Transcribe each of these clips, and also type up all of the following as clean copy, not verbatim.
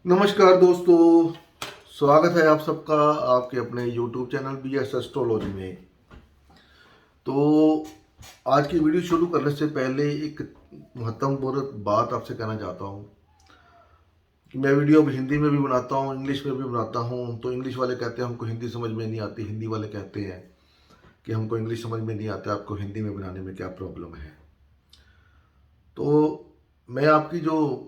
नमस्कार दोस्तों, स्वागत है आप सबका आपके अपने YouTube चैनल BS एस्ट्रोलॉजी में। तो आज की वीडियो शुरू करने से पहले एक महत्वपूर्ण बात आपसे कहना चाहता हूँ कि मैं वीडियो अब हिंदी में भी बनाता हूँ, इंग्लिश में भी बनाता हूँ। तो इंग्लिश वाले कहते हैं हमको हिंदी समझ में नहीं आती, हिंदी वाले कहते हैं कि हमको इंग्लिश समझ में नहीं आता, आपको हिंदी में बनाने में क्या प्रॉब्लम है। तो मैं आपकी जो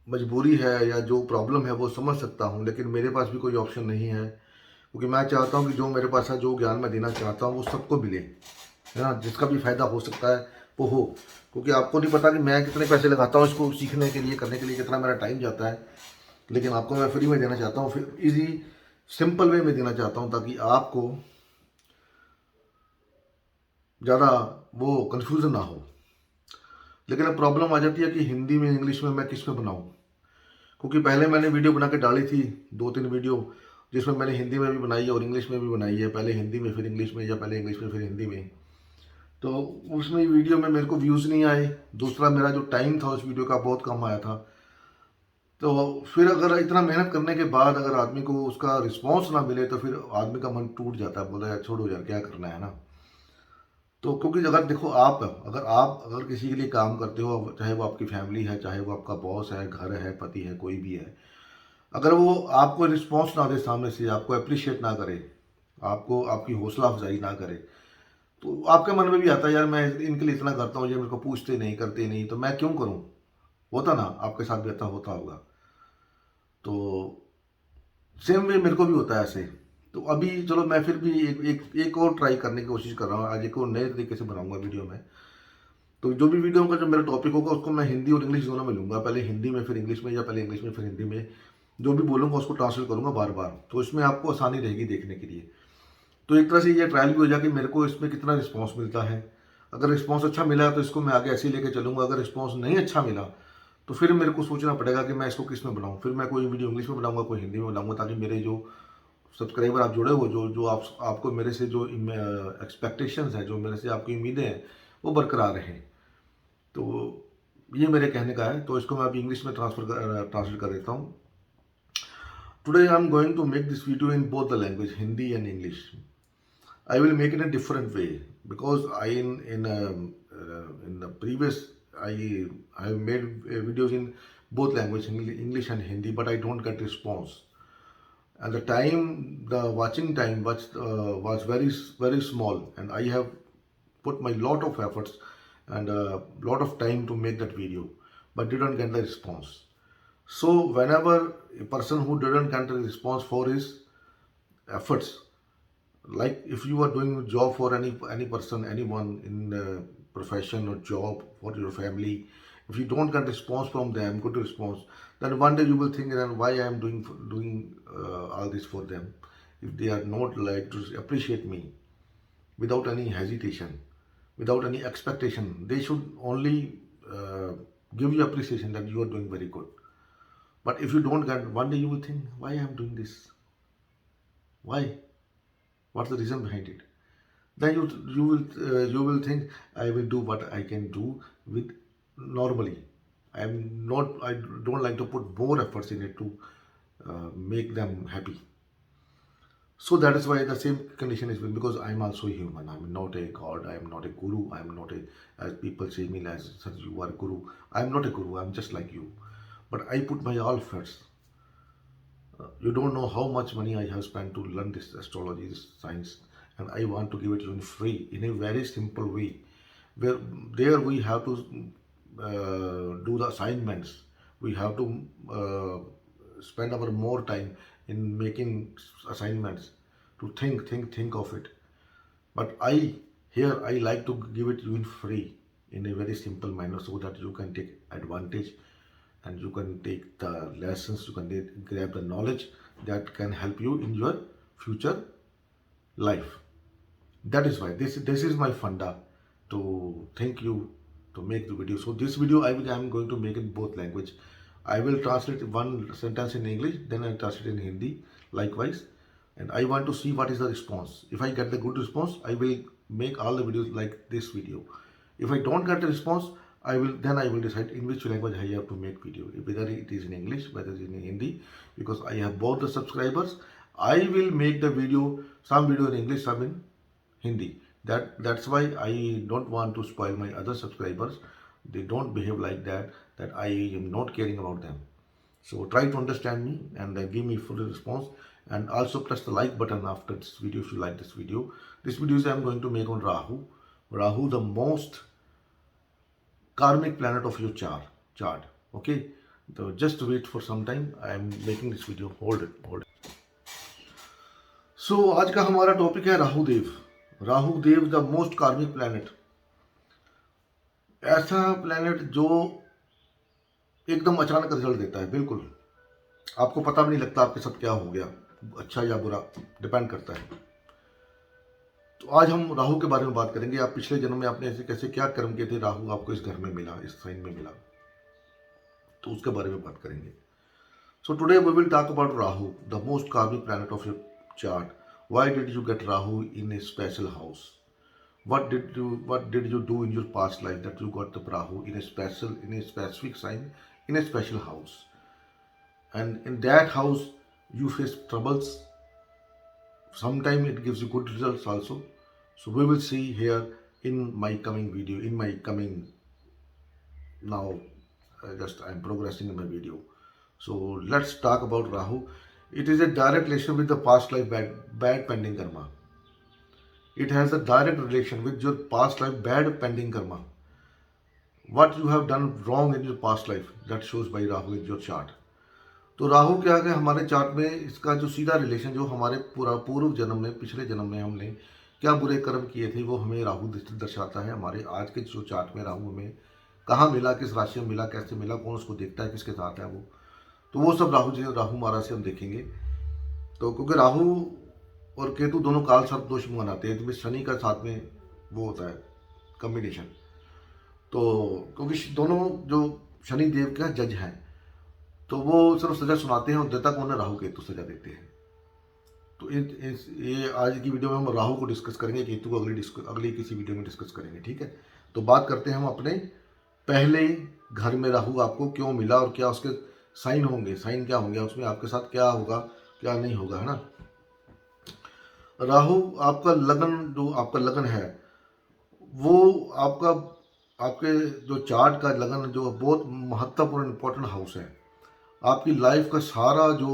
मजबूरी है या जो प्रॉब्लम है वो समझ सकता हूँ, लेकिन मेरे पास भी कोई ऑप्शन नहीं है, क्योंकि मैं चाहता हूँ कि जो मेरे पास है, जो ज्ञान मैं देना चाहता हूँ वो सबको मिले, है ना। जिसका भी फ़ायदा हो सकता है वो हो, क्योंकि आपको नहीं पता कि मैं कितने पैसे लगाता हूँ इसको सीखने के लिए, करने के लिए, कितना मेरा टाइम जाता है। लेकिन आपको मैं फ्री में देना चाहता हूँ, फिर ईजी सिंपल वे में देना चाहता हूँ, ताकि आपको ज़्यादा वो कन्फ्यूज़न ना हो। लेकिन अब प्रॉब्लम आ जाती है कि हिंदी में, इंग्लिश में मैं किस में बनाऊँ, क्योंकि पहले मैंने वीडियो बना के डाली थी, 2-3 वीडियो, जिसमें मैंने हिंदी में भी बनाई है और इंग्लिश में भी बनाई है। पहले हिंदी में फिर इंग्लिश में, या पहले इंग्लिश में फिर हिंदी में। तो उसमें वीडियो में मेरे को व्यूज़ नहीं आए। दूसरा, मेरा जो टाइम था उस वीडियो का बहुत कम आया था। तो फिर अगर इतना मेहनत करने के बाद अगर आदमी को उसका रिस्पॉन्स ना मिले तो फिर आदमी का मन टूट जाता है, बोला यार छोड़ो यार, क्या करना है ना। तो क्योंकि अगर देखो, आप अगर किसी के लिए काम करते हो, चाहे वो आपकी फैमिली है, चाहे वो आपका बॉस है, घर है, पति है, कोई भी है, अगर वो आपको रिस्पॉन्स ना दे सामने से, आपको अप्रिशिएट ना करे, आपको आपकी हौसला अफजाई ना करे, तो आपके मन में भी आता है यार मैं इनके लिए इतना करता हूँ, ये मेरे को पूछते नहीं, करते नहीं, तो मैं क्यों करूँ। होता ना, आपके साथ भी ऐसा होता होगा। तो सेम वे मेरे को भी होता है ऐसे। तो अभी चलो, मैं फिर भी एक और ट्राई करने की कोशिश कर रहा हूँ। आज एक और नए तरीके से बनाऊंगा वीडियो में। तो जो भी वीडियो का जो मेरा टॉपिक होगा उसको मैं हिंदी और इंग्लिश दोनों में लूंगा, पहले हिंदी में फिर इंग्लिश में, या पहले इंग्लिश में फिर हिंदी में। जो भी बोलूंगा उसको ट्रांसलेट करूंगा बार बार, तो इसमें आपको आसानी रहेगी देखने के लिए। तो एक तरह से ये ट्रायल भी हो जाए कि मेरे को इसमें कितना रिस्पॉन्स मिलता है। अगर रिस्पॉन्स अच्छा मिला तो इसको मैं आगे ऐसे ही लेके चलूंगा। अगर रिस्पॉन्स नहीं अच्छा मिला तो फिर मेरे को सोचना पड़ेगा कि मैं इसको किस में बनाऊँ। फिर मैं कोई वीडियो इंग्लिश में बनाऊंगा, कोई हिंदी में बनाऊंगा, ताकि मेरे जो सब्सक्राइबर आप जुड़े हो, जो जो आपको मेरे से जो एक्सपेक्टेशंस है, जो मेरे से आपकी उम्मीदें हैं, वो बरकरार रहें। तो ये मेरे कहने का है। तो इसको मैं अभी इंग्लिश में ट्रांसलेट कर देता हूँ। Today I am going to make this video in both the language, Hindi and English. I will make it in a different way, because I in the previous, I have made videos in both language, English and Hindi, but I don't get response. And the watching time was very small, and I have put my lot of efforts and a lot of time to make that video, but didn't get the response. So whenever a person who didn't get the response for his efforts, like if you are doing a job for any person, anyone in profession or job for your family, if you don't get response from them, good response, then one day you will think, then why I am doing all this for them, if they are not like to appreciate me without any hesitation, without any expectation. They should only give you appreciation that you are doing very good. But if you don't get, one day you will think, why I am doing this, why, what's the reason behind it. Then you will think, I will do what I can do with normally. I don't like to put more efforts in it to make them happy. So that is why the same condition is with, because I'm also human. I'm not a god, I'm not a guru, I'm not a, as people say me as such, you are a guru. I'm not a guru, I'm just like you, but I put my all efforts. You don't know how much money I have spent to learn this astrology, this science, and I want to give it to you in free, in a very simple way. Where there we have to do the assignments, we have to spend our more time in making assignments, to think of it. But I like to give it you in free, in a very simple manner, so that you can take advantage and you can take the lessons, you can grab the knowledge that can help you in your future life. That is why this is my funda, to thank you, to make the video. So this video I am going to make in both language. I will translate one sentence in English, then I translate in Hindi likewise, and I want to see what is the response. If I get the good response, I will make all the videos like this video. If I don't get the response, I will decide in which language I have to make video, whether it is in English, whether it is in Hindi, because I have both the subscribers. I will make the video, some video in English, some in Hindi. That's why I don't want to spoil my other subscribers. They don't behave like that. That I am not caring about them. So try to understand me and give me full response. And also press the like button after this video if you like this video. This video is I am going to make on Rahu. Rahu, the most karmic planet of your chart. Okay. So just wait for some time. I am making this video. Hold it. So आज का हमारा topic है राहु देव. राहु देव the most karmic planet. ऐसा planet जो एकदम अचानक result देता है. बिल्कुल आपको पता भी नहीं लगता आपके साथ क्या हो गया, अच्छा या बुरा, डिपेंड करता है. तो आज हम राहु के बारे में बात करेंगे. आप पिछले जन्म में आपने ऐसे कैसे क्या कर्म किए थे, राहु आपको इस घर में मिला, इस साइन में मिला, तो उसके बारे में बात करेंगे. So today we will talk about Rahu, the most karmic planet of your chart. Why did you get Rahu in a special house? What did you do in your past life that you got the Rahu in a specific sign, in a special house? And in that house you face troubles. Sometimes it gives you good results also. So we will see here in my coming video, in my coming now. I am progressing in my video. So let's talk about Rahu. It is a direct relation with the past life bad pending karma. It has a direct relation with your past life bad pending karma. What you have done wrong in your past life, that shows by Rahu in your chart. तो राहु क्या है हमारे chart में, इसका जो सीधा relation जो हमारे पूर्व जन्म में, पिछले जन्म में हमने क्या बुरे कर्म किए थे वो हमें राहु दर्शाता है. हमारे आज के जो चार्ट में राहु हमें कहाँ मिला, किस राशि में मिला, कैसे मिला, कौन उसको देखता है, किसके साथ है वो, तो वो सब राहु महाराज से हम देखेंगे. तो क्योंकि राहु और केतु दोनों काल सर्प दोष मनाते हैं, तो शनि का साथ में वो होता है कॉम्बिनेशन. तो क्योंकि दोनों जो शनि देव के जज हैं, तो वो सिर्फ सजा सुनाते हैं और देता कौन है, राहु केतु सजा देते हैं. तो ये आज की वीडियो में हम राहु को डिस्कस करेंगे, केतु को अगली किसी वीडियो में डिस्कस करेंगे. ठीक है. तो बात करते हैं हम अपने पहले घर में राहु आपको क्यों मिला और क्या उसके साइन होंगे, साइन क्या होंगे, उसमें आपके साथ क्या होगा, क्या नहीं होगा, है ना. राहु आपका लगन, जो आपका लगन है वो आपके जो चार्ट का लगन जो बहुत महत्वपूर्ण इंपॉर्टेंट हाउस है. आपकी लाइफ का सारा जो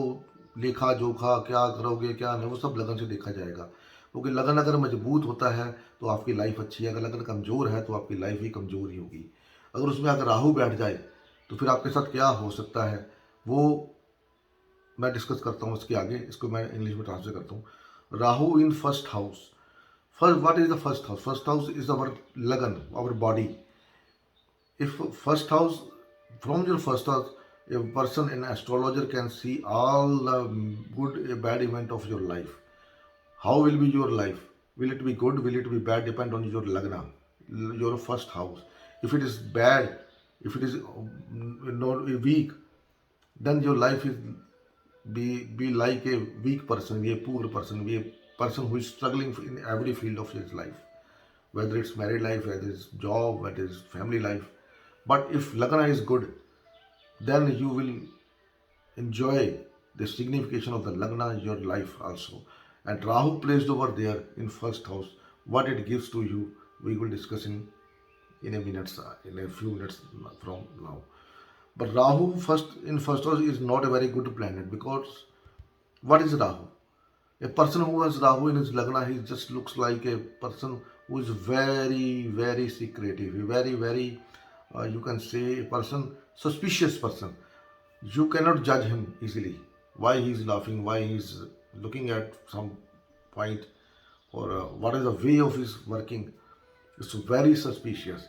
लेखा जोखा, क्या करोगे क्या नहीं, वो सब लगन से देखा जाएगा. क्योंकि लगन अगर मजबूत होता है तो आपकी लाइफ अच्छी है, अगर लगन कमज़ोर है तो आपकी लाइफ भी कमज़ोर ही होगी. अगर उसमें अगर राहु बैठ जाए तो फिर आपके साथ क्या हो सकता है वो मैं डिस्कस करता हूँ इसके आगे. इसको मैं इंग्लिश में ट्रांसलेट करता हूँ. Rahu in first house. What is the first house? First house is our lagan, our body. If first house, from your first house a person, an astrologer, can see all the good bad event of your life. How will be your life? Will it be good, will it be bad, depend on your lagna, your first house. If it is bad, if it is not weak, then your life is be like a weak person, be a poor person, be a person who is struggling in every field of his life, whether it's married life, whether it's job, whether it's family life. But if lagna is good, then you will enjoy the signification of the lagna in your life also. And Rahu placed over there in first house, what it gives to you, we will discuss in a few minutes from now. But Rahu in first house is not a very good planet, because what is Rahu? A person who has Rahu in his lagna, he just looks like a person who is very, very secretive, very, very you can say a person, suspicious person. You cannot judge him easily. Why he is laughing, why he is looking at some point, or what is the way of his working. It's very suspicious.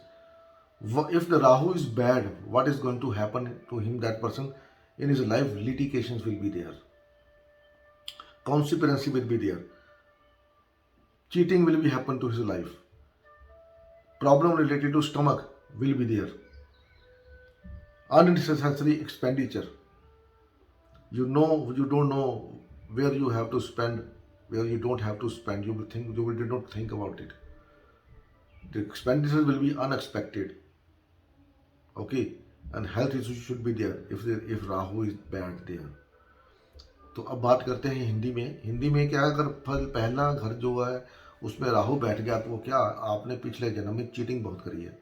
If the Rahu is bad, what is going to happen to him, that person? In his life, litigations will be there. Conspiracy will be there. Cheating will be happen to his life. Problem related to stomach will be there. Unnecessary expenditure. You don't know where you have to spend, where you don't have to spend. You did not think about it. The expenditures will be unexpected. Okay, and health issues should be there if Rahu is bad there. तो अब बात करते हैं हिंदी में। हिंदी में क्या, अगर फल पहला घर जो है उसमें राहु बैठ गया तो वो क्या, आपने पिछले जन्म में चीटिंग बहुत करी है।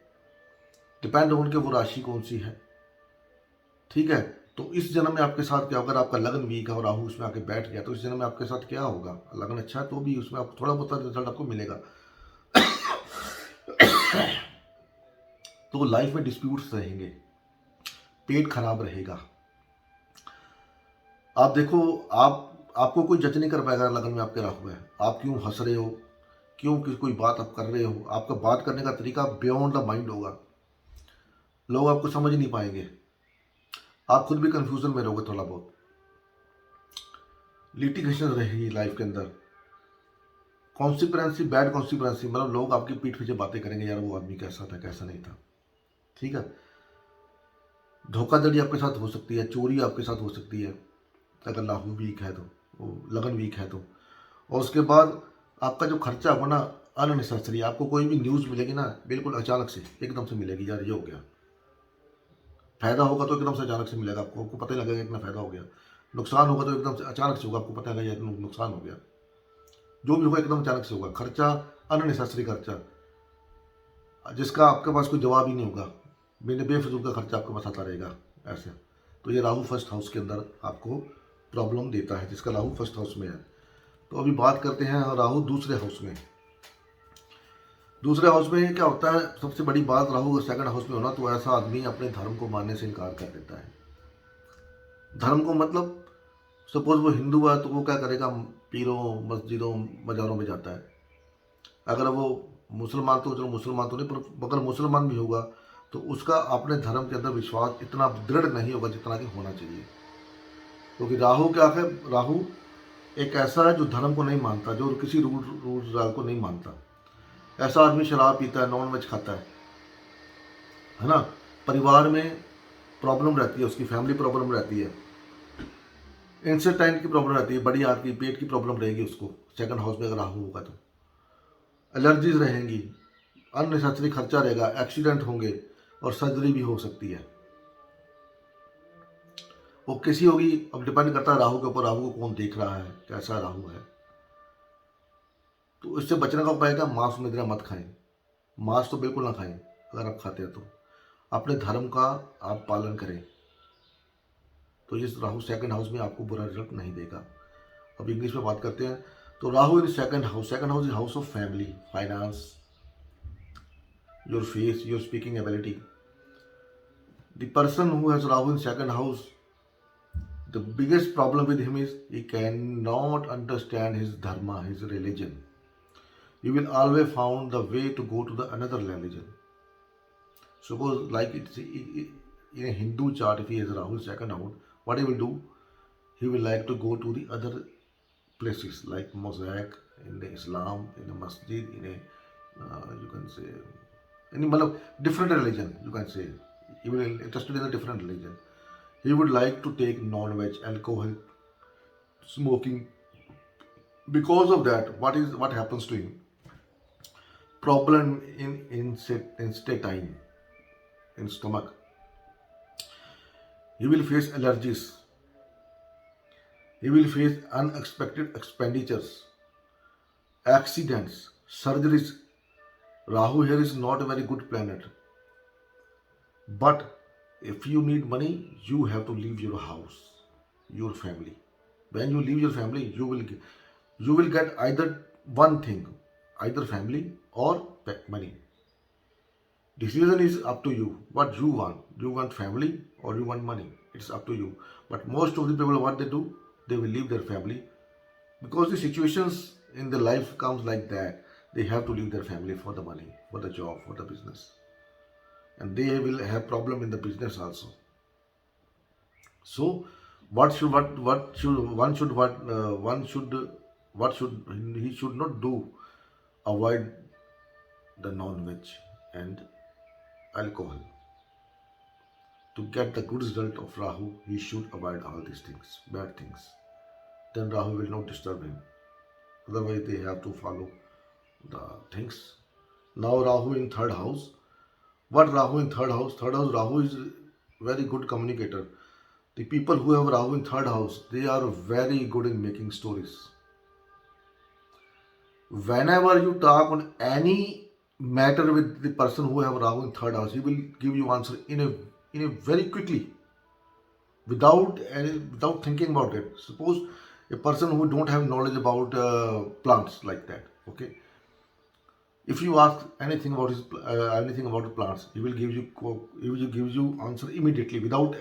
डिपेंड ऑन के वो राशि कौन सी है, ठीक है। तो इस जन्म में आपके साथ क्या होगा, अगर आपका लगन वीक है और राहु उसमें आके बैठ गया तो इस जन्म में आपके साथ क्या होगा। लगन अच्छा है तो भी उसमें आपको थोड़ा बहुत रिजल्ट आपको मिलेगा। तो लाइफ में डिस्प्यूट्स रहेंगे, पेट खराब रहेगा। आप देखो, आपको कोई जज नहीं कर पाएगा लगन में आपके राहु है। आप क्यों हंस रहे हो, क्यों कोई बात आप कर रहे हो, आपका बात करने का तरीका बियॉन्ड द माइंड होगा। लोग आपको समझ नहीं पाएंगे, आप खुद भी कंफ्यूजन में रहोगे। थोड़ा बहुत लिटिगेशन रहेगी लाइफ के अंदर। कॉन्सिक्वेंसी, बैड कॉन्सिक्वेंसी, मतलब लोग आपकी पीठ पीछे बातें करेंगे, यार वो आदमी कैसा था कैसा नहीं था, ठीक है। धोखाधड़ी आपके साथ हो सकती है, चोरी आपके साथ हो सकती है अगर राहु वीक है तो, वो लगन वीक है तो। और उसके बाद आपका जो खर्चा होगा ना अननेसेसरी, आपको कोई भी न्यूज़ मिलेगी ना बिल्कुल अचानक से एकदम से मिलेगी, यार ये हो गया। फायदा होगा तो एकदम से अचानक से मिलेगा, आपको पता ही लगेगा इतना फायदा हो गया। नुकसान होगा तो एकदम से अचानक से होगा, आपको पता लगेगा इतना नुकसान हो गया। जो भी होगा एकदम अचानक से होगा। खर्चा, अननेसेसरी खर्चा जिसका आपके पास कोई जवाब ही नहीं होगा, बिना बेफजूल का खर्चा आपके पास आता रहेगा ऐसे। तो ये राहु फर्स्ट हाउस के अंदर आपको प्रॉब्लम देता है, जिसका राहु फर्स्ट हाउस में है। तो अभी बात करते हैं राहु दूसरे हाउस में। दूसरे हाउस में क्या होता है, सबसे बड़ी बात, राहु सेकंड हाउस में होना तो ऐसा आदमी अपने धर्म को मानने से इनकार कर देता है। धर्म को मतलब, सपोज वो हिंदू है तो वो क्या करेगा, पीरों मस्जिदों मज़ारों में जाता है। अगर वो मुसलमान तो चलो मुसलमान तो नहीं, पर अगर मुसलमान भी होगा तो उसका अपने धर्म के अंदर विश्वास इतना दृढ़ नहीं होगा जितना कि होना चाहिए। क्योंकि राहु क्या है, राहु एक ऐसा है जो धर्म को नहीं मानता, जो किसी रूल को नहीं मानता। ऐसा आदमी शराब पीता है, नॉन वेज खाता है ना। परिवार में प्रॉब्लम रहती है, उसकी फैमिली प्रॉब्लम रहती है, इंसेटाइन की प्रॉब्लम रहती है, बड़ी आपकी पेट की प्रॉब्लम रहेगी उसको सेकंड हाउस में अगर राहु होगा तो। एलर्जीज रहेंगी, अननेसेसरी खर्चा रहेगा, एक्सीडेंट होंगे और सर्जरी भी हो सकती है। वो कैसी होगी, अब डिपेंड करता है राहु के ऊपर, राहु को कौन देख रहा है, कैसा राहु है। तो इससे बचने का उपाय क्या, मांस मदिरा मत खाएं। मांस तो बिल्कुल ना खाएं, अगर आप खाते हैं तो अपने धर्म का आप पालन करें। तो इस राहु सेकंड हाउस में आपको बुरा रिजल्ट नहीं देगा। अब इंग्लिश में बात करते हैं। तो Rahu in second house is house of family, finance, your face, your speaking ability. The person who has Rahu in second house, the biggest problem with him is he cannot understand his dharma, his religion. He will always found the way to go to the another religion. Suppose like in a Hindu chart, if he has Rahu second house, what he will do? He will like to go to the other places like mosaic, in the Islam, in a masjid, in a you can say any different religion. You can say he will interested in a different religion. He would like to take non-veg, alcohol, smoking. Because of that, what happens to him? Problem in intestine, in stomach. He will face allergies. He will face unexpected expenditures, accidents, surgeries. Rahu here is not a very good planet. But if you need money, you have to leave your house, your family. When you leave your family, you will get either one thing, either family or money. Decision is up to you. What you want? You want family or you want money? It's up to you. But most of the people, what they do, they will leave their family because the situations in their life comes like that. They have to leave their family for the money, for the job, for the business, and they will have problem in the business also. So what should he should not do? Avoid the non-veg and alcohol. To get the good result of Rahu, he should avoid all these things, bad things. Then Rahu will not disturb him. Otherwise, they have to follow the things. Now Rahu in third house. What Rahu in third house? Third house, Rahu is very good communicator. The people who have Rahu in third house, they are very good in making stories. Whenever you talk on any matter with the person who have Rahu in third house, he will give you answer in a very quickly, without thinking about it. Suppose a person who don't have knowledge about plants like that, okay, if you ask anything about anything about the plants, he will give you answer immediately, without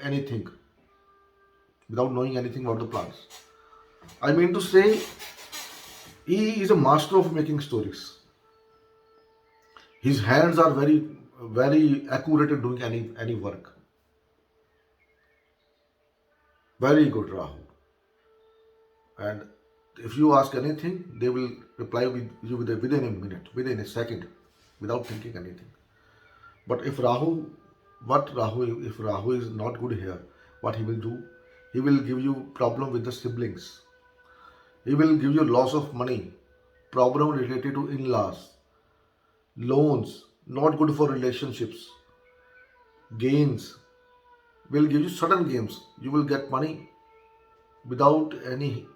knowing anything about the plants. I mean to say, he is a master of making stories. His hands are very accurate at doing any work. Very good, Rahu. And if you ask anything, they will reply with you within a minute, within a second, without thinking anything. But if Rahu is not good here, what he will do? He will give you problem with the siblings. He will give you loss of money, problem related to in-laws, loans, not good for relationships, gains, will give you sudden gains. You will get money without any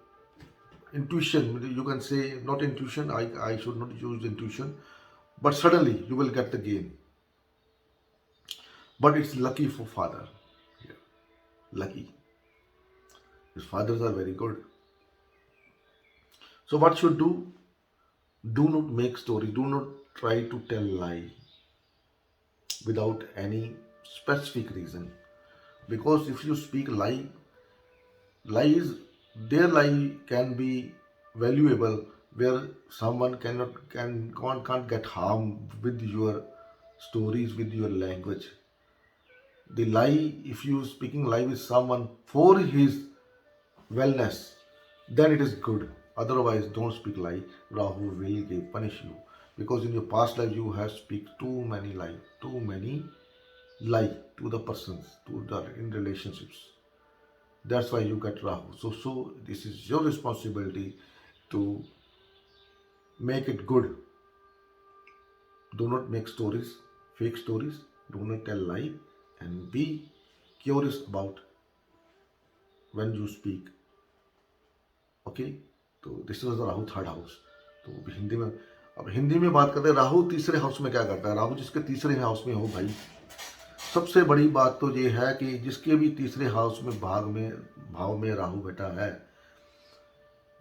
intuition. You can say not intuition, I should not use intuition, but suddenly you will get the gain. But it's lucky for father. Yeah. Lucky. His fathers are very good. So what should do? Do not make story. Do not try to tell lie without any specific reason. Because if you speak lies, their lie can be valuable where someone can't get harm with your stories, with your language. The lie, if you speaking lie with someone for his wellness, then it is good. Otherwise, don't speak lie. Rahu will punish you, because in your past life you have speak too many lie to the persons, in relationships. That's why you get Rahu. So this is your responsibility to make it good. Do not make stories, fake stories. Do not tell lie, and be curious about when you speak. Okay, तो this is Rahu third house. तो हिंदी में बात करते हैं. राहु तीसरे house में क्या करता है? राहु जिसके तीसरे हाउस में हो भाई, सबसे बड़ी बात तो ये है कि जिसके भी तीसरे हाउस में भाव में राहु बैठा है,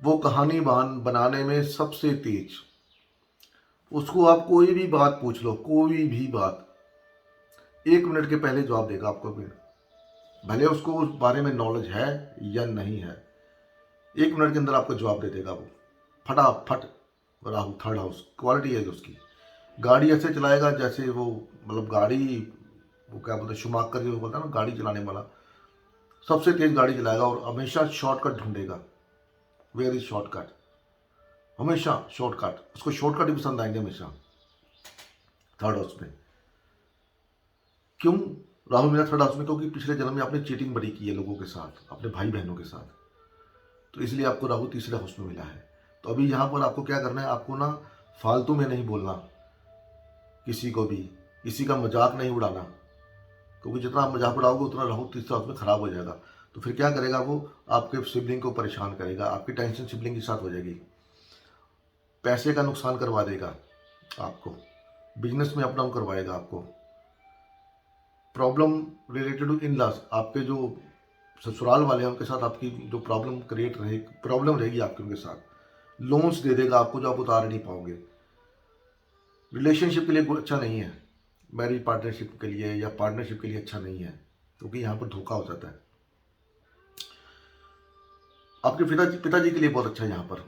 वो कहानी बनाने में सबसे तेज. उसको आप कोई भी बात पूछ लो, कोई भी बात, 1 मिनट के पहले जवाब देगा आपको. भले उसको उस बारे में नॉलेज है या नहीं है, 1 मिनट के अंदर आपको जवाब दे देगा वो, फटाफट. राहु थर्ड हाउस क्वालिटी है उसकी. गाड़ी ऐसे चलाएगा जैसे वो, मतलब गाड़ी, वो क्या बोलते हैं, शुमाकर जो बोलता है ना, गाड़ी चलाने वाला, सबसे तेज गाड़ी चलाएगा और हमेशा शॉर्टकट ढूंढेगा. Where is shortcut? हमेशा शॉर्टकट. उसको शॉर्टकट ही पसंद आएंगे हमेशा थर्ड हाउस में. क्यों राहु मेरा थर्ड हाउस में? क्योंकि पिछले जन्म में आपने चीटिंग बड़ी की है लोगों के साथ, अपने भाई बहनों के साथ, तो इसलिए आपको राहु तीसरे हाउस में मिला है. तो अभी यहाँ पर आपको क्या करना है? आपको ना फालतू में नहीं बोलना किसी को भी, किसी का मजाक नहीं उड़ाना, क्योंकि जितना आप मजाक उड़ाओगे उतना राहु तीसरे हाउस में खराब हो जाएगा. तो फिर क्या करेगा वो? आपके सिबलिंग को परेशान करेगा, आपकी टेंशन सिबलिंग के साथ हो जाएगी, पैसे का नुकसान करवा देगा आपको, बिजनेस में अप डाउन करवाएगा आपको, problem related to in-laws, आपके जो ससुराल वाले हैं उनके साथ आपकी जो प्रॉब्लम रहेगी आपके उनके साथ, लोन्स दे देगा आपको जो आप उतार नहीं पाओगे. रिलेशनशिप के लिए अच्छा नहीं है, मैरिज पार्टनरशिप के लिए या पार्टनरशिप के लिए अच्छा नहीं है, क्योंकि यहाँ पर धोखा हो जाता है. आपके पिताजी के लिए बहुत अच्छा है यहाँ पर.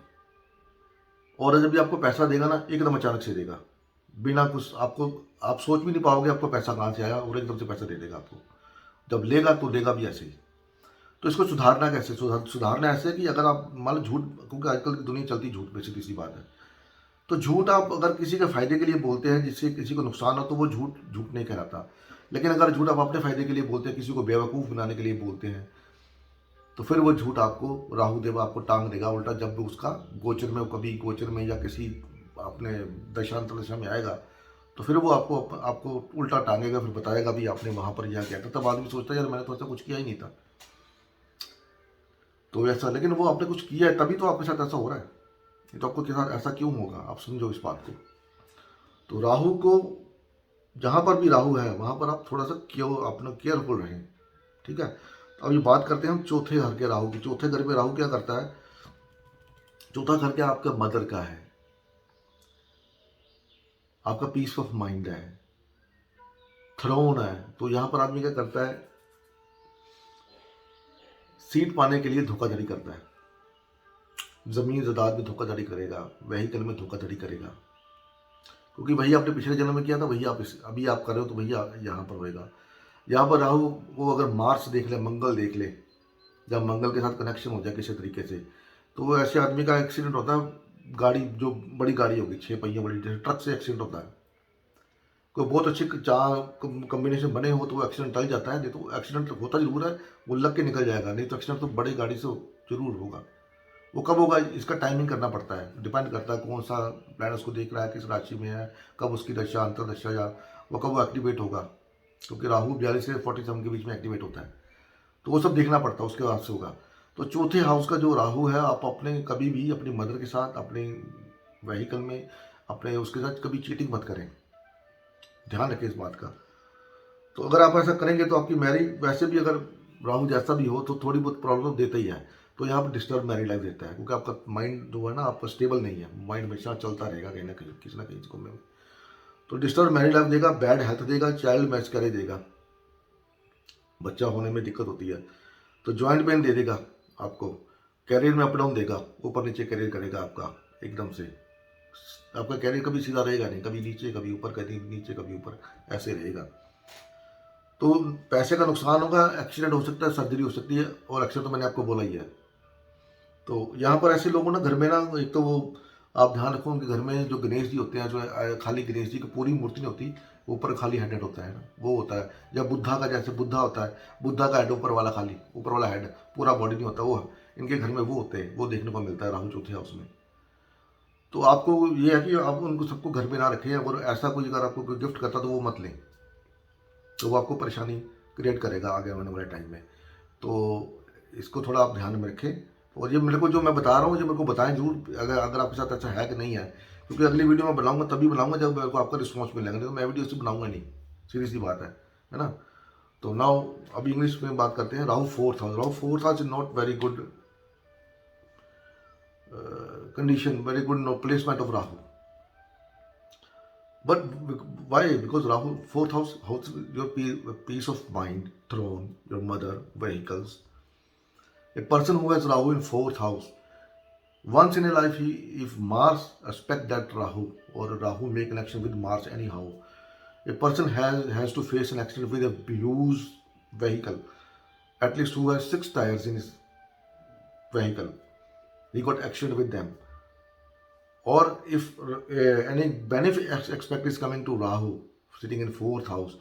और जब भी आपको पैसा देगा ना, एकदम अचानक से देगा, बिना कुछ आप सोच भी नहीं पाओगे आपको पैसा कहाँ से आया, और एकदम से पैसा दे देगा आपको. जब लेगा तो देगा भी ऐसे ही. तो इसको सुधारना कैसे? सुधारना ऐसे कि अगर आप मान लो झूठ, क्योंकि आजकल की दुनिया चलती झूठ पे, सीधी सी बात है. तो झूठ आप अगर किसी के फायदे के लिए बोलते हैं जिससे किसी को नुकसान हो, तो वो झूठ नहीं कहलाता. लेकिन अगर झूठ आप अपने फायदे के लिए बोलते हैं, किसी को बेवकूफ़ बनाने के लिए बोलते हैं, तो फिर वो झूठ आपको राहु देव आपको टांग देगा उल्टा. जब उसका गोचर में, कभी गोचर में या किसी अपने दशांतर दशा में आएगा, तो फिर वो आपको आपको उल्टा टांगेगा, फिर बताएगा भी आपने वहाँ पर यह किया था। तब आदमी सोचता है यार मैंने तो ऐसा कुछ किया ही नहीं था। तो ऐसा, लेकिन वो आपने कुछ किया है तभी तो आपके साथ ऐसा हो रहा है। नहीं तो आपको के साथ ऐसा क्यों होगा, आप समझो इस बात को। तो राहु को, जहाँ पर भी राहु है वहाँ पर आप थोड़ा सा अपना केयरफुल रहें, ठीक है। तो अब ये बात करते हैं हम चौथे घर के राहु की। चौथे घर पे राहु क्या करता है? चौथा घर क्या आपका मदर का है, आपका पीस ऑफ माइंड है, थ्रोन है। तो यहाँ पर आदमी क्या करता है? सीट पाने के लिए धोखाधड़ी करता है। जमीन जायदाद में धोखाधड़ी करेगा, व्हीकल में धोखाधड़ी करेगा, क्योंकि वही आपने पिछले जन्म में किया था, वही आप अभी आप कर रहे हो, तो वही यहाँ पर होएगा। यहाँ पर राहु वो अगर मार्स देख ले, मंगल देख ले, जब मंगल के साथ कनेक्शन हो जाए किसी तरीके से, तो वो ऐसे आदमी का एक्सीडेंट होता है। गाड़ी जो बड़ी गाड़ी होगी, 6 पहिया बड़ी, जैसे ट्रक से एक्सीडेंट होता है। कोई बहुत अच्छी चार कम्बिनेशन बने हो तो वो एक्सीडेंट टल जाता है, नहीं तो एक्सीडेंट होता जरूर है, वो लग के निकल जाएगा। नहीं तो एक्सीडेंट तो बड़ी गाड़ी से जरूर होगा। वो कब होगा इसका टाइमिंग करना पड़ता है, डिपेंड करता है कौन सा प्लान उसको देख रहा है, किस राशि में है, कब उसकी दशा अंतरदशा या वो कब वो एक्टिवेट होगा। क्योंकि राहु 42 से 47 के बीच में एक्टिवेट होता है, तो वो सब देखना पड़ता है, उसके बाद से होगा। तो चौथे हाउस का जो राहु है, आप अपने कभी भी अपनी मदर के साथ, अपने व्हीकल में, अपने उसके साथ कभी चीटिंग मत करें, ध्यान रखें इस बात का। तो अगर आप ऐसा करेंगे तो आपकी मैरिज, वैसे भी अगर राहु जैसा भी हो तो थोड़ी बहुत प्रॉब्लम देता ही है। तो यहाँ पर डिस्टर्ब मैरिज लाइफ देता है, क्योंकि आपका माइंड जो है ना आपका स्टेबल नहीं है, माइंड हमेशा चलता रहेगा कहीं ना कहीं, किसी ना कहीं को में। तो डिस्टर्ब मैरिज लाइफ देगा, बैड हेल्थ देगा, चाइल्ड मैच करे देगा, बच्चा होने में दिक्कत होती है। तो जॉइंट पेन दे देगा आपको, कैरियर में अप डाउन देगा, ऊपर नीचे कैरियर करेगा आपका एकदम से। आपका कैरियर कभी सीधा रहेगा नहीं, कभी नीचे कभी ऊपर, कभी नीचे कभी ऊपर, ऐसे रहेगा। तो पैसे का नुकसान होगा, एक्सीडेंट हो सकता है, सर्जरी हो सकती है, और एक्सीडेंट तो मैंने आपको बोला ही है। तो यहाँ पर ऐसे लोगों ना घर में ना, एक तो वो आप ध्यान रखो उनके घर में जो गणेश जी होते हैं, जो खाली गणेश जी की पूरी मूर्ति नहीं होती, ऊपर खाली हेड होता है ना, वो होता है। जब बुद्धा का, जैसे बुद्धा होता है, बुद्धा का हेड ऊपर वाला, खाली ऊपर वाला हेड, पूरा बॉडी नहीं होता, वो इनके घर में वो होते हैं, वो देखने को मिलता है राहु चौथे हाउस में। तो आपको ये है कि आप उनको सबको घर में ना रखें, और ऐसा कोई अगर आपको कोई गिफ्ट करता तो वो मत लें, तो वो आपको परेशानी क्रिएट करेगा आगे आने वाले टाइम में। तो इसको थोड़ा आप ध्यान में रखें। और ये मेरे को जो मैं बता रहा हूँ, ये मेरे को बताएं जरूर, अगर अगर आपके साथ ऐसा है कि नहीं है, क्योंकि अगली वीडियो मैं बनाऊंगा तभी बनाऊंगा जब मेरे को आपका रिस्पॉन्स मिलेगा, नहीं तो मैं वीडियो से बनाऊंगा नहीं, सीधी सी बात है ना। तो नाउ अब इंग्लिश में बात करते हैं। Rahu fourth house, Rahu fourth house is not very good condition, very good placement of Rahu. But why? Because Rahu, fourth house your peace of mind, throne, your mother, vehicles. A person who has Rahu in fourth house, once in a life, if Mars aspect that Rahu, or Rahu make connection with Mars anyhow, a person has to face an accident with a used vehicle, at least who has 6 tires in his vehicle. He got accident with them. Or if any benefit aspect is coming to Rahu sitting in fourth house,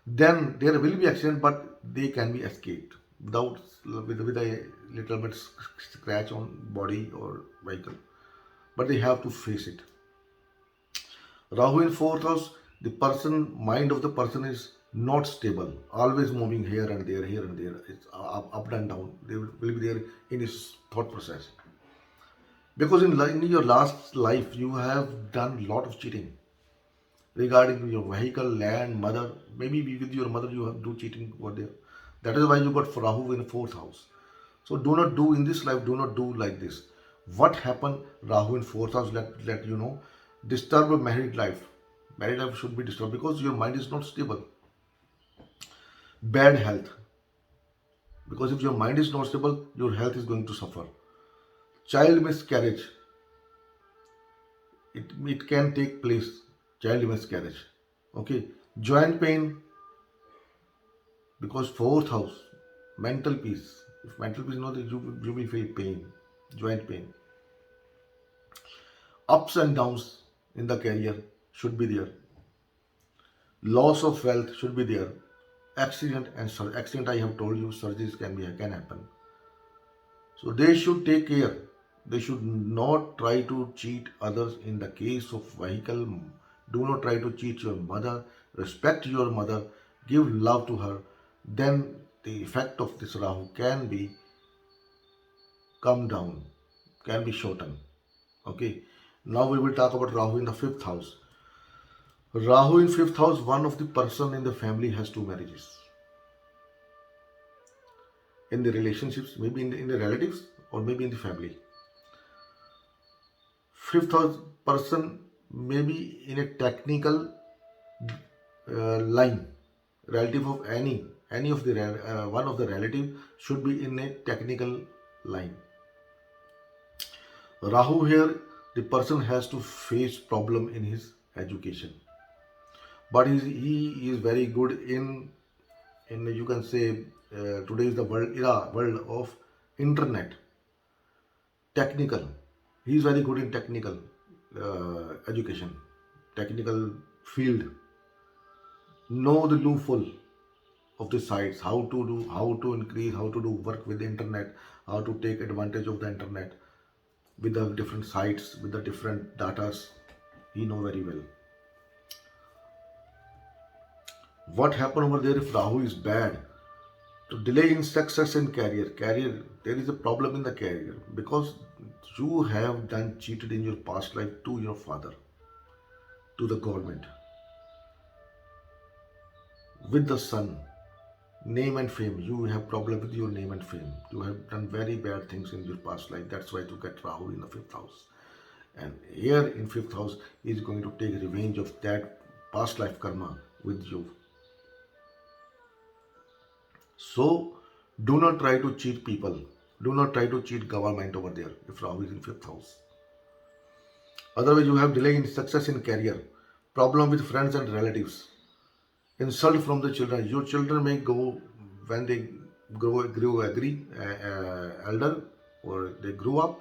then there will be accident, but they can be escaped without with a little bit scratch on body or vehicle, but they have to face it. Rahu in fourth house, the person mind of the person is not stable, always moving here and there, here and there. It's up and down. They will be there in his thought process. Because in your last life, you have done a lot of cheating regarding your vehicle, land, mother. Maybe with your mother, you have do cheating over there. That is why you got Rahu in fourth house. So do not do in this life. Do not do like this. What happened? Rahu in fourth house. Let you know. Disturb married life. Married life should be disturbed because your mind is not stable. Bad health. Because if your mind is not stable, your health is going to suffer. Child miscarriage, it can take place, child miscarriage. Okay, joint pain, because fourth house, mental peace. If mental peace is not, you will feel pain, joint pain. Ups and downs in the career should be there. Loss of wealth should be there. Accident and accident, I have told you, surgeries can happen. So they should take care. They should not try to cheat others in the case of vehicle, Do not try to cheat your mother. Respect your mother. Give love to her. Then the effect of this Rahu can be come down, can be shortened. Okay. Now we will talk about Rahu in the fifth house. Rahu in fifth house, one of the person in the family has two marriages. In the relationships, maybe in the relatives or maybe in the family. Fifth house person may be in a technical line. Relative of any of the one of the relative should be in a technical line. Rahu here, the person has to face problem in his education, but he is very good in you can say today is the world of internet, technical. He is very good in technical education, technical field. Know the loophole of the sites, how to increase, how to do work with the internet, how to take advantage of the internet with the different sites, with the different datas. He know very well. What happened over there if Rahu is bad? To delay in success in career, there is a problem in the career because you have done cheated in your past life to your father, to the government, with the son. Name and fame, you have problem with your name and fame. You have done very bad things in your past life. That's why you get Rahu in the fifth house. And here in fifth house, he is going to take revenge of that past life karma with you. So do not try to cheat people. Do not try to cheat government over there if Rahu is in fifth house. Otherwise, you have delay in success in career, problem with friends and relatives, insult from the children. Your children may go when they grow elder or they grow up,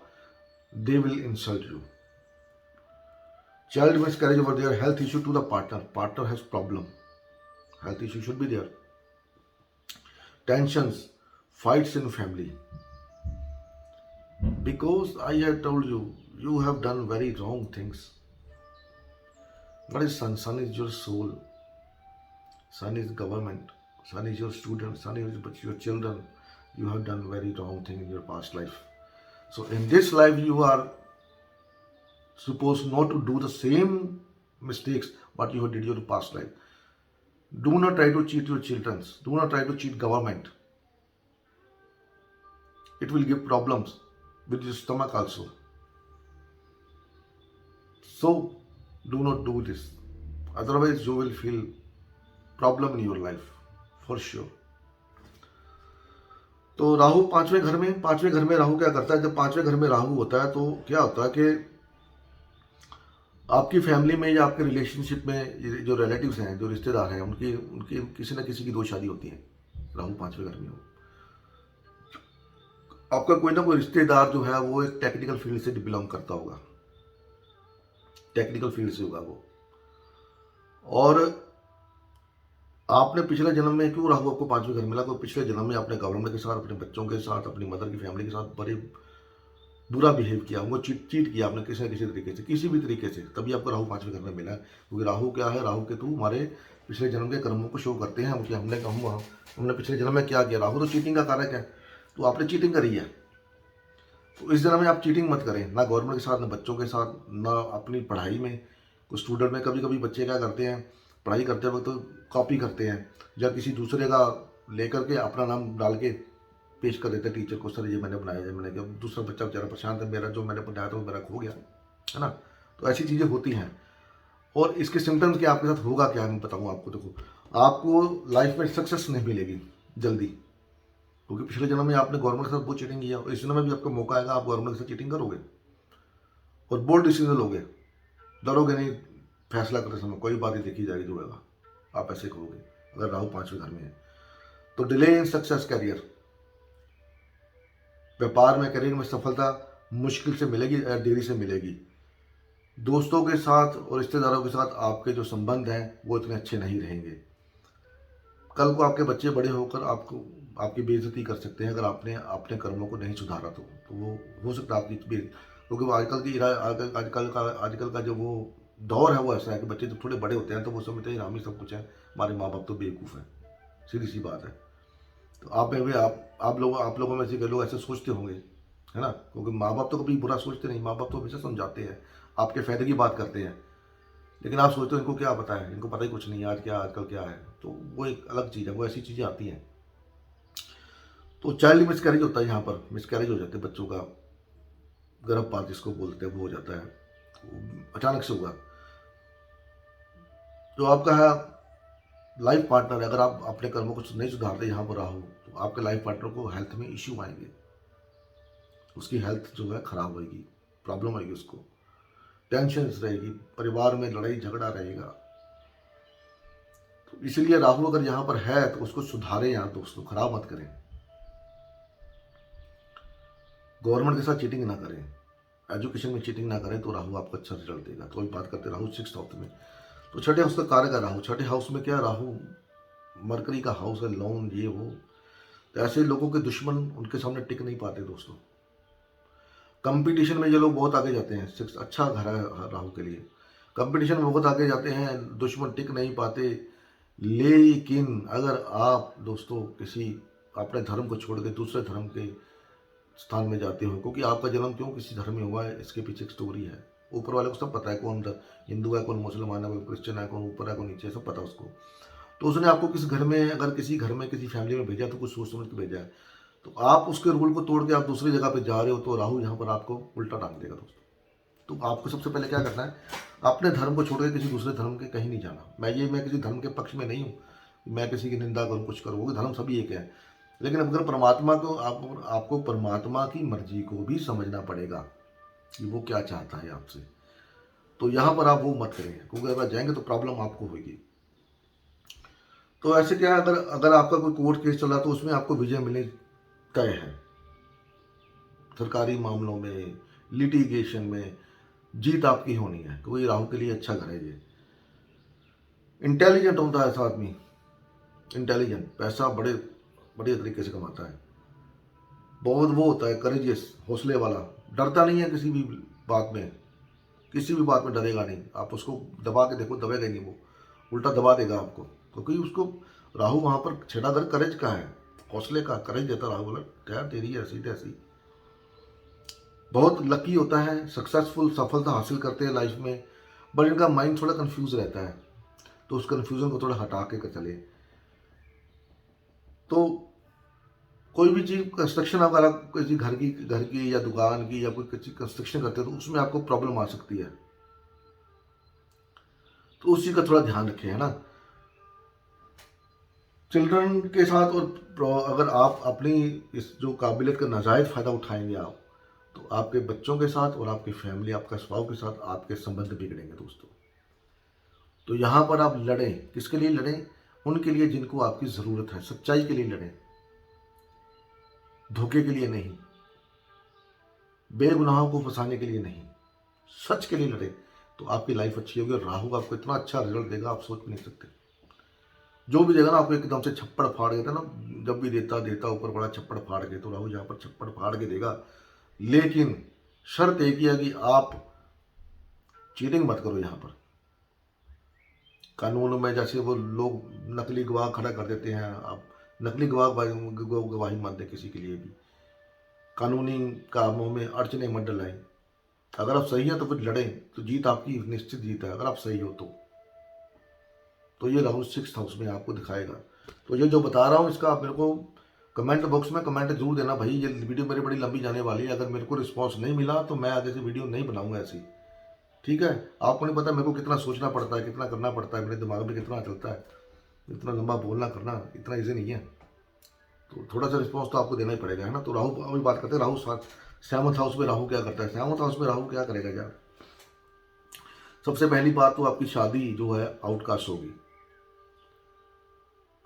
they will insult you. Child miscarriage over there, health issue to the partner. Partner has problem. Health issue should be there. Tensions, fights in family. Because I have told you, you have done very wrong things. What is son? Son is your soul. Son is government. Son is your student. Son is your children. You have done very wrong thing in your past life. So in this life, you are supposed not to do the same mistakes what you did in your past life. Do not try to cheat your children. Do not try to cheat government. It will give problems with your stomach also. So do not do this. Otherwise, you will feel problem in your life for sure. तो राहु पांचवें घर में राहु क्या करता है? जब पांचवें घर में राहु होता है तो क्या होता है कि आपकी फैमिली में या आपके रिलेशनशिप में जो रिलेटिव्स हैं, जो रिश्तेदार हैं, उनकी उनकी किसी न किसी की दो शादी होती है। राहु पांचवें घर में हो, आपका कोई ना कोई रिश्तेदार जो है वो एक टेक्निकल फील्ड से बिलोंग करता होगा, टेक्निकल फील्ड से होगा वो। और आपने पिछले जन्म में क्यों राहु आपको पांचवें घर मिला? तो पिछले जन्म में आपने गवर्नमेंट के साथ, अपने बच्चों के साथ, अपनी मदर की फैमिली के साथ बड़े बुरा बिहेव किया, उनको चीट किया आपने किसी न किसी तरीके से, किसी भी तरीके से, तभी आपको राहु पांचवें घर में मिला। क्योंकि राहु क्या है? राहु केतु हमारे पिछले जन्म के कर्मों को शो करते हैं कि हमने पिछले जन्म में क्या किया। राहु तो चीटिंग का कारक है, तो आपने चीटिंग करी है। तो इस जन्म में आप चीटिंग मत करें, ना गवर्नमेंट के साथ, ना बच्चों के साथ, ना अपनी पढ़ाई में। कुछ स्टूडेंट में कभी बच्चे क्या करते हैं, पढ़ाई करते वक्त तो कॉपी करते हैं या किसी दूसरे का लेकर के अपना नाम डाल के पेश कर देते हैं टीचर को, सर ये मैंने बनाया है, मैंने किया। दूसरा बच्चा बेचारा परेशान था, मेरा जो मैंने बनाया था वो मेरा खो गया, है ना। तो ऐसी चीज़ें होती हैं। और इसके सिम्टम्स क्या आपके साथ होगा क्या, मैं बताऊँ आपको। देखो, आपको लाइफ में सक्सेस नहीं मिलेगी जल्दी, क्योंकि पिछले जन्म में आपने गवर्नमेंट के साथ बहुत चीटिंग किया। और इस जन्म में भी आपका मौका आएगा, आप गवर्नमेंट के साथ चीटिंग करोगे और बोल्ड डिसीजन लोगे, डरोगे नहीं। फैसला करते समय कोई बात ही देखी जाएगी जो होगा, आप ऐसे करोगे अगर राहु पांचवें घर में है। तो डिले इन सक्सेस करियर, व्यापार में, करियर में सफलता मुश्किल से मिलेगी, देरी से मिलेगी। दोस्तों के साथ और रिश्तेदारों के साथ आपके जो संबंध हैं वो इतने अच्छे नहीं रहेंगे। कल को आपके बच्चे बड़े होकर आपको आपकी बेइज्जती कर सकते हैं अगर आपने अपने कर्मों को नहीं सुधारा तो वो हो सकता है आपकी, क्योंकि वो आजकल का जो वो दौर है वो ऐसा है कि बच्चे जब थोड़े बड़े होते हैं तो वो समझते हैं हम ही सब कुछ है, हमारे माँ बाप तो बेवकूफ़ हैं। सीधी सी बात है। तो आप में भी आप लोगों में से कई लोग ऐसे सोचते होंगे, है ना, क्योंकि माँ बाप तो कभी बुरा सोचते नहीं, माँ बाप तो हमेशा समझाते हैं, आपके फ़ायदे की बात करते हैं। लेकिन आप सोचते हो इनको क्या पता है, इनको पता ही कुछ नहीं, आज क्या आजकल क्या है। तो वो एक अलग चीज़ है, वो ऐसी चीज़ें आती हैं। तो चाइल्ड मिसकैरेज होता है, यहाँ पर मिसकैरेज हो जाते हैं बच्चों का, गर्भपात जिसको बोलते हैं वो हो जाता है, तो अचानक से हुआ। जो आपका है लाइफ पार्टनर है, अगर आप अपने कर्मों को नहीं सुधारते यहाँ पर राहु, तो आपके लाइफ पार्टनर को हेल्थ में इश्यू आएंगे, उसकी हेल्थ जो है खराब होगी, प्रॉब्लम आएगी, उसको टेंशन रहेगी, परिवार में लड़ाई झगड़ा रहेगा। तो इसलिए राहु अगर यहाँ पर है तो उसको सुधारें, यहाँ दोस्तों खराब मत करें। गवर्नमेंट के साथ चीटिंग ना करें, एजुकेशन में चीटिंग ना करें, तो राहु आपको अच्छा रिजल्ट देगा। तो बात करते हैं राहु 6th हाउस में। तो छठे हाउस का कारक है राहु। छठे हाउस में क्या, राहु मरकरी का हाउस है, लोन ये वो। तो ऐसे लोगों के दुश्मन उनके सामने टिक नहीं पाते दोस्तों। कंपटीशन में ये लोग बहुत आगे जाते हैं। 6 अच्छा घर है राहु के लिए, कंपटीशन में बहुत आगे जाते हैं, दुश्मन टिक नहीं पाते। लेकिन अगर आप दोस्तों किसी अपने धर्म को छोड़ के दूसरे धर्म के स्थान में जाते हो, क्योंकि आपका जन्म क्यों किसी धर्म में हुआ है, इसके पीछे एक स्टोरी है। ऊपर वाले को सब पता है, कौन हिंदू है, कौन मुसलमान है, कौन क्रिश्चियन है, कौन ऊपर है, कौन नीचे है, सब पता है उसको। तो उसने आपको किस घर में, अगर किसी घर में किसी फैमिली में भेजा तो कुछ सोच समझ के भेजा है। तो आप उसके रूल को तोड़ के आप दूसरी जगह पे जा रहे हो, तो राहु यहाँ पर आपको उल्टा टांग देगा दोस्तों। तो आपको सबसे पहले क्या करना है, अपने धर्म को छोड़ के किसी दूसरे धर्म के कहीं नहीं जाना। मैं किसी धर्म के पक्ष में नहीं हूँ, मैं किसी की निंदा करूँ कुछ करूँ, वो धर्म सभी एक है। लेकिन अगर परमात्मा को आपको परमात्मा की मर्जी को भी समझना पड़ेगा कि वो क्या चाहता है आपसे। तो यहाँ पर आप वो मत करेंगे, क्योंकि अगर जाएंगे तो प्रॉब्लम आपको होगी। तो ऐसे क्या है, अगर अगर आपका कोई कोर्ट केस चला तो उसमें आपको विजय मिलने तय है। सरकारी मामलों में, लिटिगेशन में जीत आपकी होनी है, क्योंकि राहु के लिए अच्छा घर है ये। इंटेलिजेंट होता है ऐसा आदमी, इंटेलिजेंट, पैसा बड़े बढ़िया तरीके से कमाता है। बहुत वो होता है करेजियस, हौसले वाला, डरता नहीं है किसी भी बात में, किसी भी बात में डरेगा नहीं। आप उसको दबा के देखो, दबेगा नहीं, वो उल्टा दबा देगा आपको, क्योंकि उसको राहु वहाँ पर छठा घर करेज का है, हौसले का, करेज देता राहु। बोला यार तेरी ऐसी तैसी। बहुत लकी होता है, सक्सेसफुल, सफलता हासिल करते हैं लाइफ में, बट इनका माइंड थोड़ा कंफ्यूज रहता है। तो उस कंफ्यूजन को थोड़ा हटा के चले। तो कोई भी चीज़ कंस्ट्रक्शन, अगर आप किसी घर की या दुकान की या कोई किसी कंस्ट्रक्शन करते हो तो उसमें आपको प्रॉब्लम आ सकती है, तो उस चीज़ का थोड़ा ध्यान रखें, है ना। चिल्ड्रन के साथ, और अगर आप अपनी इस जो काबिलियत का नाजायज़ फ़ायदा उठाएंगे आप, तो आपके बच्चों के साथ और आपकी फैमिली, आपका स्वभाव के साथ आपके संबंध बिगड़ेंगे दोस्तों। तो यहाँ पर आप लड़ें, किसके लिए लड़ें, उनके लिए जिनको आपकी ज़रूरत है, सच्चाई के लिए लड़ें, धोखे के लिए नहीं, बेगुनाहों को फंसाने के लिए नहीं, सच के लिए लड़े। तो आपकी लाइफ अच्छी होगी, और राहु आपको इतना अच्छा रिजल्ट देगा आप सोच भी नहीं सकते। जो भी देगा ना आपको एकदम से छप्पड़ फाड़ देता ना, जब भी देता ऊपर बड़ा छप्पड़ फाड़ के, तो राहु यहाँ पर छप्पड़ फाड़ के देगा। लेकिन शर्त एक ही है कि आप चीटिंग मत करो। यहाँ पर कानून में जैसे वो लोग नकली गवाह खड़ा कर देते हैं, आप नकली गवाही मत दें किसी के लिए भी, कानूनी कामों में अड़चने मत डलाएं। अगर आप सही हैं तो फिर लड़ें, तो जीत आपकी निश्चित जीत है, अगर आप सही हो तो ये राहु 6th हाउस में आपको दिखाएगा। तो ये जो बता रहा हूँ इसका आप मेरे को कमेंट बॉक्स में कमेंट जरूर देना भाई। ये वीडियो मेरी बड़ी लंबी जाने वाली है, अगर मेरे को रिस्पॉन्स नहीं मिला तो मैं आगे से वीडियो नहीं बनाऊंगा ऐसी, ठीक है। आपको नहीं पता मेरे को कितना सोचना पड़ता है, कितना करना पड़ता है, मेरे दिमाग में कितना चलता है, इतना लंबा बोलना करना इतना ईजी नहीं है। तो थोड़ा सा रिस्पॉन्स तो आपको देना ही पड़ेगा, है ना। तो राहु, अभी बात करते हैं राहु 7th हाउस में राहु क्या करता है। 7th हाउस में राहु क्या करेगा यार, सबसे पहली बात तो आपकी शादी जो है आउटकास्ट होगी।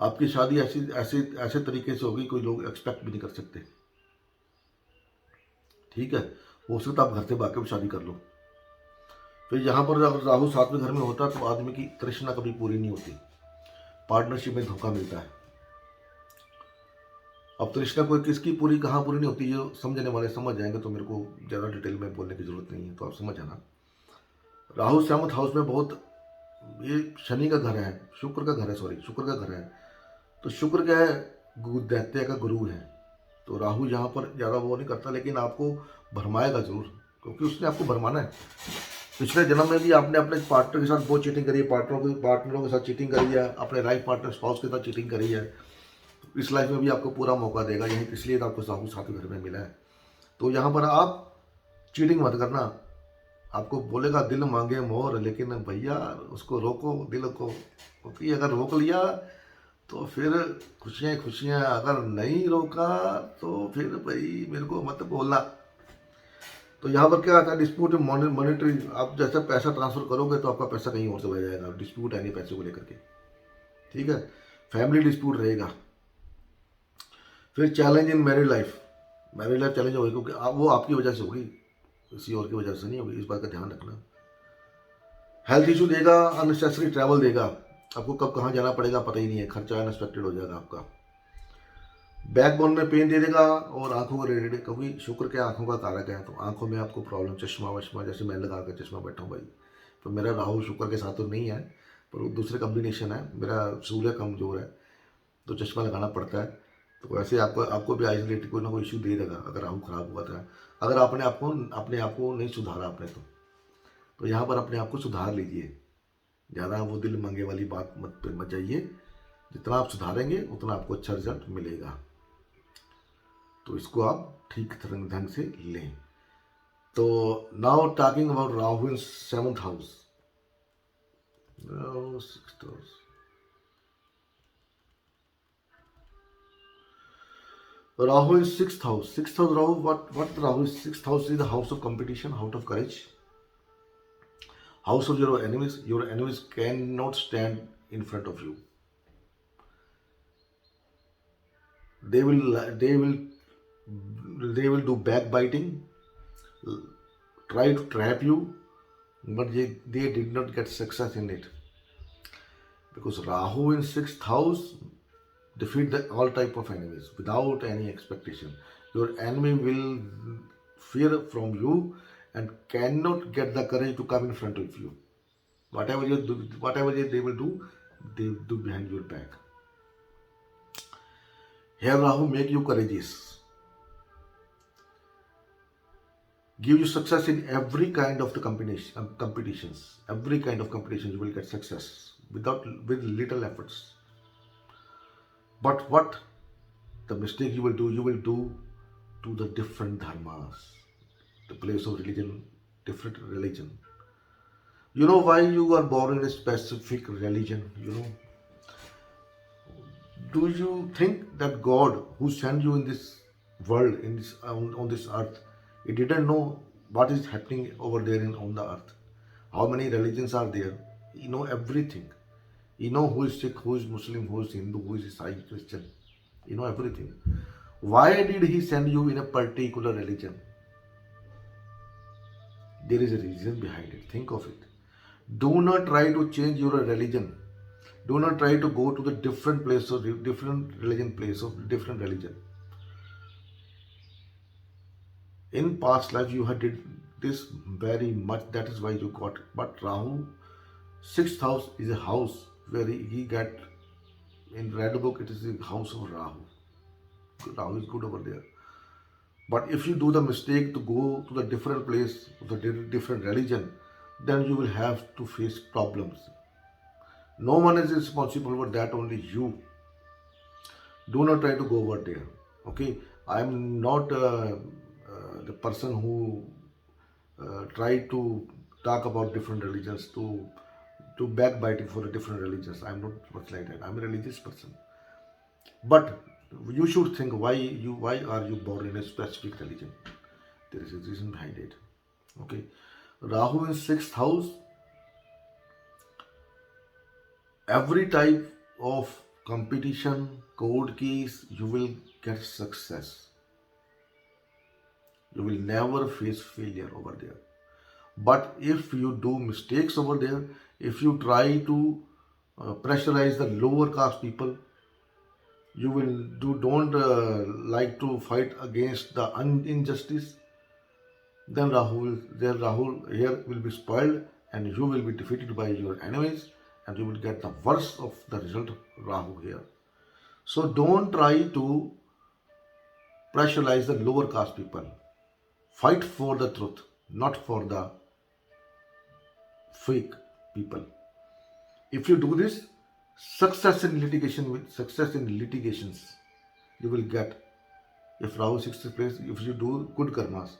आपकी शादी ऐसी ऐसे ऐसे तरीके से होगी कोई लोग एक्सपेक्ट भी नहीं कर सकते, ठीक है। हो सकता आप घर से भाग के भी शादी कर लो। फिर यहाँ पर अगर राहु 7वें घर में होता तो आदमी की तृष्णा कभी पूरी नहीं होती, पार्टनरशिप में धोखा मिलता है। अब तृष्णा कोई किसकी पूरी कहाँ पूरी नहीं होती, जो समझने वाले समझ जाएंगे, तो मेरे को ज़्यादा डिटेल में बोलने की जरूरत नहीं है, तो आप समझ आना। राहु 7th हाउस में बहुत, ये शनि का घर है, शुक्र का घर है, सॉरी शुक्र का घर है। तो शुक्र क्या है, दैत्य का गुरु है। तो राहु यहाँ पर ज़्यादा वो नहीं करता, लेकिन आपको भरमाएगा जरूर, क्योंकि उसने आपको भरमाना है। पिछले जन्म में भी आपने अपने पार्टनर के साथ बहुत चीटिंग करी है, पार्टनरों के साथ चीटिंग करी है, अपने लाइफ पार्टनर स्पाउस के साथ चीटिंग करी है। इस लाइफ में भी आपको पूरा मौका देगा, यही इसलिए तो आपको राहु 7वें घर में मिला है। तो यहाँ पर आप चीटिंग मत करना। आपको बोलेगा दिल मांगे मोर, लेकिन भैया उसको रोको दिल को, क्योंकि अगर रोक लिया तो फिर खुशियाँ खुशियाँ, अगर नहीं रोका तो फिर भाई मेरे को मत बोलना। तो यहाँ पर क्या आता है, डिस्प्यूट मॉनिटरी, आप जैसा पैसा ट्रांसफर करोगे तो आपका पैसा कहीं और से बह जाएगा, डिस्प्यूट है नहीं पैसे को लेकर के, ठीक है। फैमिली डिस्प्यूट रहेगा। फिर challenge in married life challenge होगी, क्योंकि वो आपकी वजह से होगी, किसी और की वजह से नहीं होगी, इस बात का ध्यान रखना। हेल्थ इशू देगा, अननेसेसरी ट्रैवल देगा, आपको कब कहाँ जाना पड़ेगा पता ही नहीं है, खर्चा अनएक्सपेक्टेड हो जाएगा आपका। बैकबोन में पेन दे देगा और आंखों को रिलेटेड, क्योंकि शुक्र के आंखों का कारक है, तो आंखों में आपको प्रॉब्लम, चश्मा वश्मा, जैसे मैं लगा कर चश्मा बैठा हूँ भाई, तो मेरा राहु शुक्र के साथ तो नहीं है, पर वो दूसरे कॉम्बिनेशन है, मेरा सूर्य कमजोर है तो चश्मा लगाना पड़ता है। तो वैसे आपको भी आइज रिलेटेड कोई ना कोई इशू दे देगा अगर राहु खराब हुआ था, अगर आपने अपने आप को नहीं सुधारा आपने तो यहाँ पर अपने आप को सुधार लीजिए। ज़्यादा वो दिल मंगे वाली बात मत जाइए, जितना आप सुधारेंगे उतना आपको अच्छा रिजल्ट मिलेगा। तो इसको आप ठीक ढंग से लें। तो now talking about Rahu in 7th house, 6th house, Rahu is 6th house. 6th house Rahu, what Rahu is 6th house is the house of competition, house of courage, house of your enemies. Your enemies cannot stand in front of you. They will do backbiting, try to trap you, but they did not get success in it, because Rahu in 6th house defeat all type of enemies without any expectation. Your enemy will fear from you and cannot get the courage to come in front of you. Whatever they will do, they do behind your back. Here Rahu make you courageous, give you success in every kind of the competitions. Every kind of competition you will get success with little efforts. But what the mistake you will do to the different dharmas, the place of religion, different religion. You know why you are born in a specific religion? Do you think that God who sent you in this world, on this earth, he didn't know what is happening over there on the earth? How many religions are there? He know everything. You know who is Sikh, who is Muslim, who is Hindu, who is Isai, Christian. You know everything. Why did he send you in a particular religion? There is a reason behind it. Think of it. Do not try to change your religion. Do not try to go to the different place of different religion. In past life you had did this very much. That is why you got it. But Rahu, 6th house is a house where he got, in red book it is the house of Rahu. Rahu is good over there. But if you do the mistake to go to the different place, to the different religion, then you will have to face problems. No one is responsible for that, only you. Do not try to go over there. Okay, I am not the person who try to talk about different religions, to backbiting for the different religions. I am not much like that. I am a religious person. But you should think why are you born in a specific religion? There is a reason behind it. Okay, Rahu in 6th house. Every type of competition, court case, you will get success. You will never face failure over there. But if you do mistakes over there, if you try to pressurize the lower caste people, you don't like to fight against the injustice, then Rahu here will be spoiled and you will be defeated by your enemies, and you will get the worst of the result of Rahu here. So don't try to pressurize the lower caste people. Fight for the truth, not for the fake people. If you do this, success in litigations you will get. If Rahu 6th place, if you do good karmas,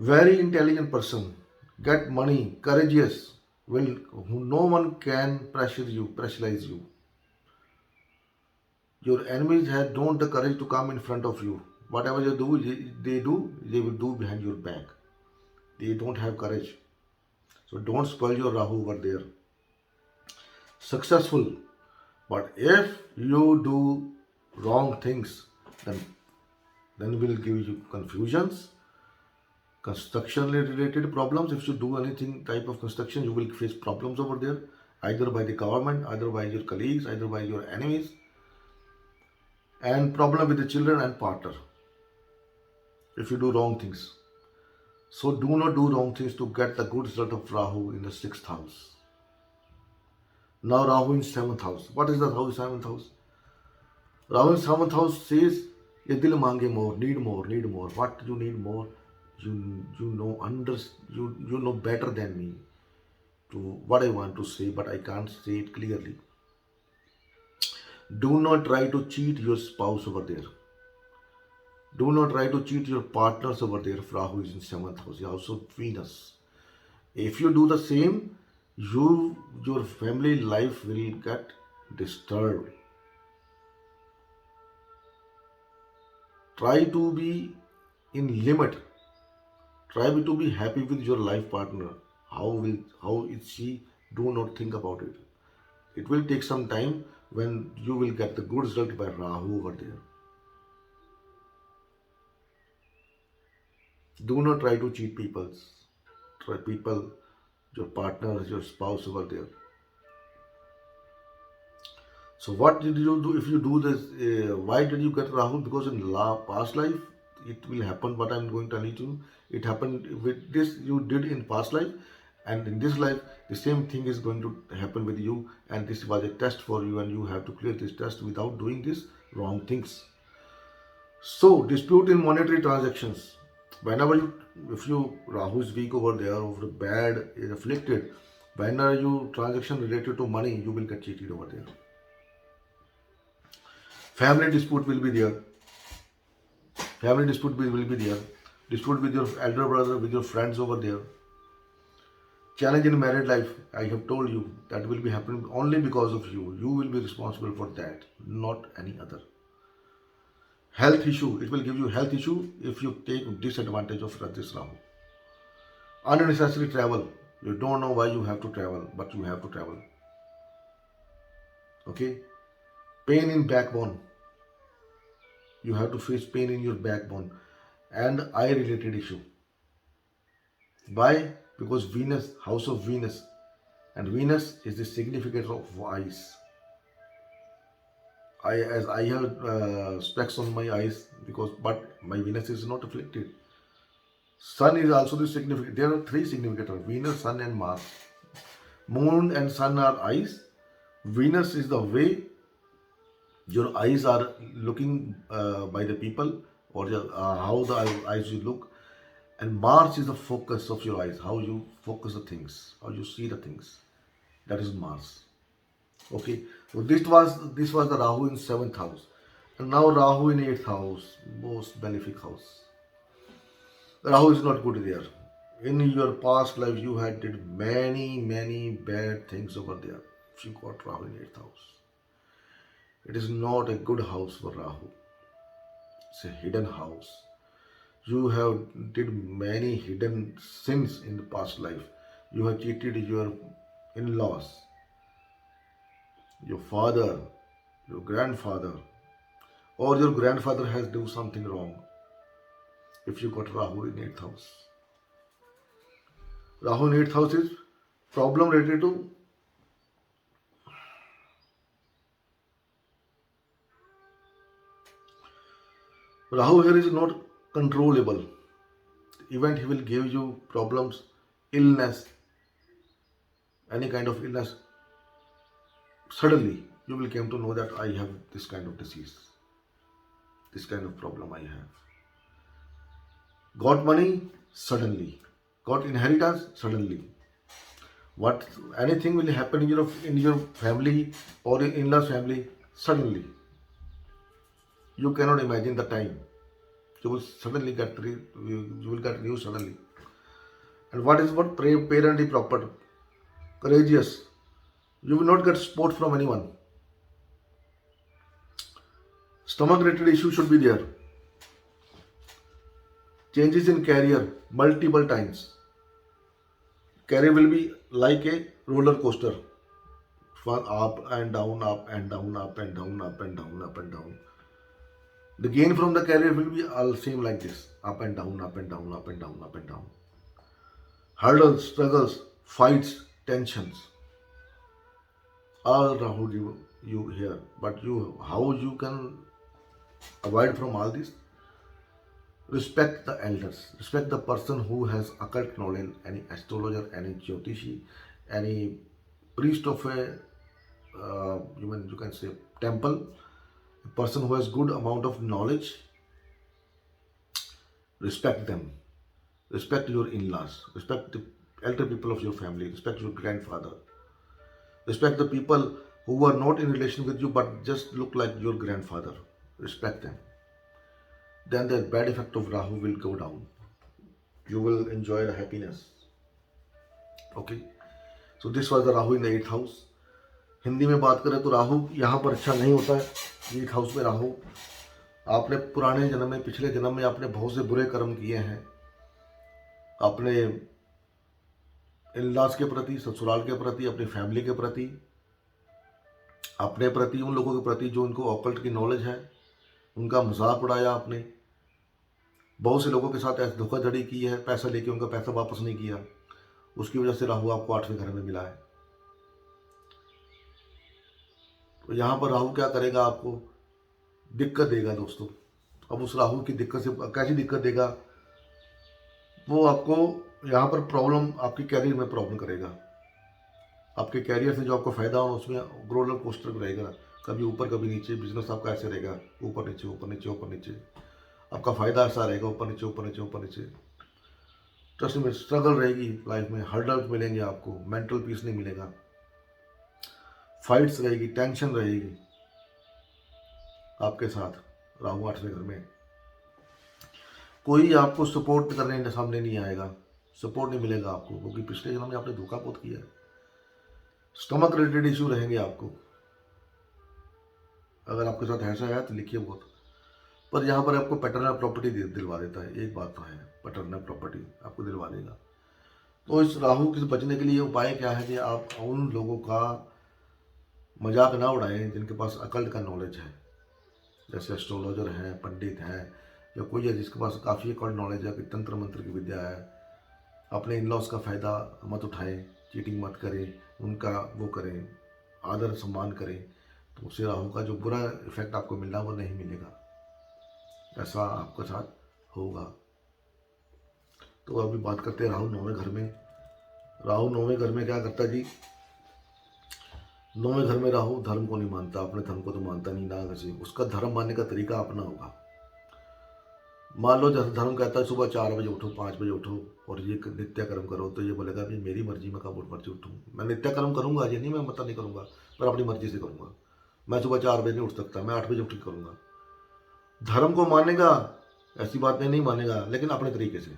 very intelligent person, get money, courageous, will no one can pressurize you. Your enemies don't the courage to come in front of you. Whatever you do, they will do behind your back. They don't have courage. So don't spoil your Rahu over there. Successful. But if you do wrong things, then will give you confusions, construction related problems. If you do anything type of construction, you will face problems over there, either by the government, either by your colleagues, either by your enemies, and problem with the children and partner if you do wrong things. So do not do wrong things to get the good result of Rahu in the 6th house. Now Rahu in 7th house. What is the Rahu in 7th house? Rahu in 7th house says, ye dil mange more, need more, need more. What you need more? You know better than me to what I want to say, but I can't say it clearly. Do not try to cheat your spouse over there. Do not try to cheat your partners over there if Rahu is in 7th house, also Venus. If you do the same, your family life will get disturbed. Try to be in limit. Try to be happy with your life partner. How is she? Do not think about it. It will take some time when you will get the good result by Rahu over there. Do not try to cheat people. Try people, your partner, your spouse over there. So what did you do if you do this? Why did you get Rahu? Because in past life, it will happen. What I'm going to tell you, it happened with this you did in past life, and in this life, the same thing is going to happen with you. And this was a test for you, and you have to clear this test without doing these wrong things. So dispute in monetary transactions. Whenever if you Rahu is weak over there, or bad is afflicted, whenever you transaction related to money, you will get cheated over there. Family dispute will be there. Family dispute will be there. Dispute with your elder brother, with your friends over there. Challenge in married life, I have told you, that will be happening only because of you. You will be responsible for that, not any other. Health issue, it will give you health issue if you take disadvantage of this Rahu. Unnecessary travel, you don't know why you have to travel, but you have to travel. Okay? Pain in backbone, you have to face pain in your backbone, and eye related issue. Why? Because Venus, house of Venus, and Venus is the significance of eyes. As I have specs on my eyes, but my Venus is not afflicted. Sun is also the significant. There are three significators: Venus, Sun, and Mars. Moon and Sun are eyes. Venus is the way your eyes are looking by the people, or how the eyes you look. And Mars is the focus of your eyes, how you focus the things, how you see the things. That is Mars. Okay, so this was the Rahu in 7th house, and now Rahu in 8th house, most benefic house. Rahu is not good there. In your past life, you had did many bad things over there. If you got Rahu in 8th house, it is not a good house for Rahu. It's a hidden house. You have did many hidden sins in the past life. You have cheated your in-laws, your father, your grandfather, or your grandfather has done something wrong. If you got Rahu in 8th house. Rahu in 8th house is problem related to Rahu here is not controllable. Event he will give you problems, illness, any kind of illness, suddenly you will came to know that I have this kind of disease, this kind of problem I have. Got money, suddenly. Got inheritance, suddenly. What anything will happen in your family or in-laws family, suddenly. You cannot imagine the time. You will suddenly you will get news suddenly. And what is what parent is proper, courageous. You will not get support from anyone. Stomach related issue should be there. Changes in career multiple times. Career will be like a roller coaster. Up and down, up and down, up and down, up and down, up and down. The gain from the career will be all same like this. Up and down, up and down, up and down, up and down. Hurdles, struggles, fights, tensions. All around you here. But how you can avoid from all this? Respect the elders. Respect the person who has occult knowledge, any astrologer, any jyotishi, any priest of a you can say temple, a person who has good amount of knowledge. Respect them. Respect your in-laws. Respect the elder people of your family. Respect your grandfather. Respect the people who are not in relation with you but just look like your grandfather. Respect them. Then the bad effect of Rahu will go down. You will enjoy the happiness. Okay. So this was the Rahu in the 8th house. Hindi में बात करें तो राहु यहाँ पर अच्छा नहीं होता है। 8th हाउस में राहु, आपने पुराने जन्म में, पिछले जन्म में आपने बहुत से बुरे कर्म किए हैं। अपने इन-लॉज के प्रति, ससुराल के प्रति, अपनी फैमिली के प्रति, अपने प्रति, उन लोगों के प्रति जो उनको ऑकल्ट की नॉलेज है, उनका मजाक उड़ाया आपने। बहुत से लोगों के साथ ऐसे धोखाधड़ी की है, पैसा लेके उनका पैसा वापस नहीं किया। उसकी वजह से राहु आपको 8वें घर में मिला है। तो यहाँ पर राहु क्या करेगा, आपको दिक्कत देगा दोस्तों। अब उस राहु की दिक्कत से कैसी दिक्कत देगा, वो आपको यहाँ पर प्रॉब्लम, आपके कैरियर में प्रॉब्लम करेगा। आपके कैरियर से जो आपको फायदा हो उसमें रोलर कोस्टर रहेगा, कभी ऊपर कभी नीचे। बिजनेस आपका ऐसे रहेगा, ऊपर नीचे, ऊपर नीचे, ऊपर नीचे। आपका फायदा ऐसा रहेगा, ऊपर नीचे, ऊपर नीचे, ऊपर नीचे। ट्रस्ट में स्ट्रगल रहेगी लाइफ में, हर्डल्स मिलेंगे आपको, मेंटल पीस नहीं मिलेगा, फाइट्स रहेगी, टेंशन रहेगी आपके साथ। राहु 8वें घर में, कोई आपको सपोर्ट करने सामने नहीं आएगा, सपोर्ट नहीं मिलेगा आपको, क्योंकि पिछले जन्म में आपने धोखा बहुत किया है। स्टमक रिलेटेड इशू रहेंगे आपको। अगर आपके साथ ऐसा है तो लिखिए बहुत। पर यहाँ पर आपको पैटर्नल प्रॉपर्टी दिलवा देता है, एक बात तो है, पैटर्नल प्रॉपर्टी आपको दिलवा देगा। तो इस राहु से बचने के लिए उपाय क्या है कि आप उन लोगों का मजाक ना उड़ाएं जिनके पास अकल्ट का नॉलेज है, जैसे एस्ट्रोलॉजर हैं, पंडित हैं, या कोई है जिसके पास काफ़ी अकल्ट नॉलेज है, कि तंत्र मंत्र की विद्या है। अपने इन-लॉज का फ़ायदा मत उठाएं, चीटिंग मत करें, उनका वो करें, आदर सम्मान करें। तो उससे राहु का जो बुरा इफेक्ट आपको मिलना वो नहीं मिलेगा, ऐसा आपके साथ होगा। तो अभी बात करते हैं राहु 9वें घर में। राहु 9वें घर में क्या करता जी, 9वें घर में राहु धर्म को नहीं मानता, अपने धर्म को तो मानता नहीं ना किसी। उसका धर्म मानने का तरीका अपना होगा। मान लो जैसे धर्म कहता है सुबह 4 बजे उठो, 5 बजे उठो और ये नित्य कर्म करो, तो ये बोलेगा भी मेरी मर्जी, मैं कब मर्जी उठूँ, मैं नित्य कर्म करूँगा, ये नहीं मैं मतलब नहीं करूँगा, पर अपनी मर्जी से करूँगा। मैं सुबह 4 बजे नहीं उठ सकता, मैं 8 बजे उठ के करूँगा। धर्म को मानेगा, ऐसी बात नहीं मानेगा, लेकिन अपने तरीके से।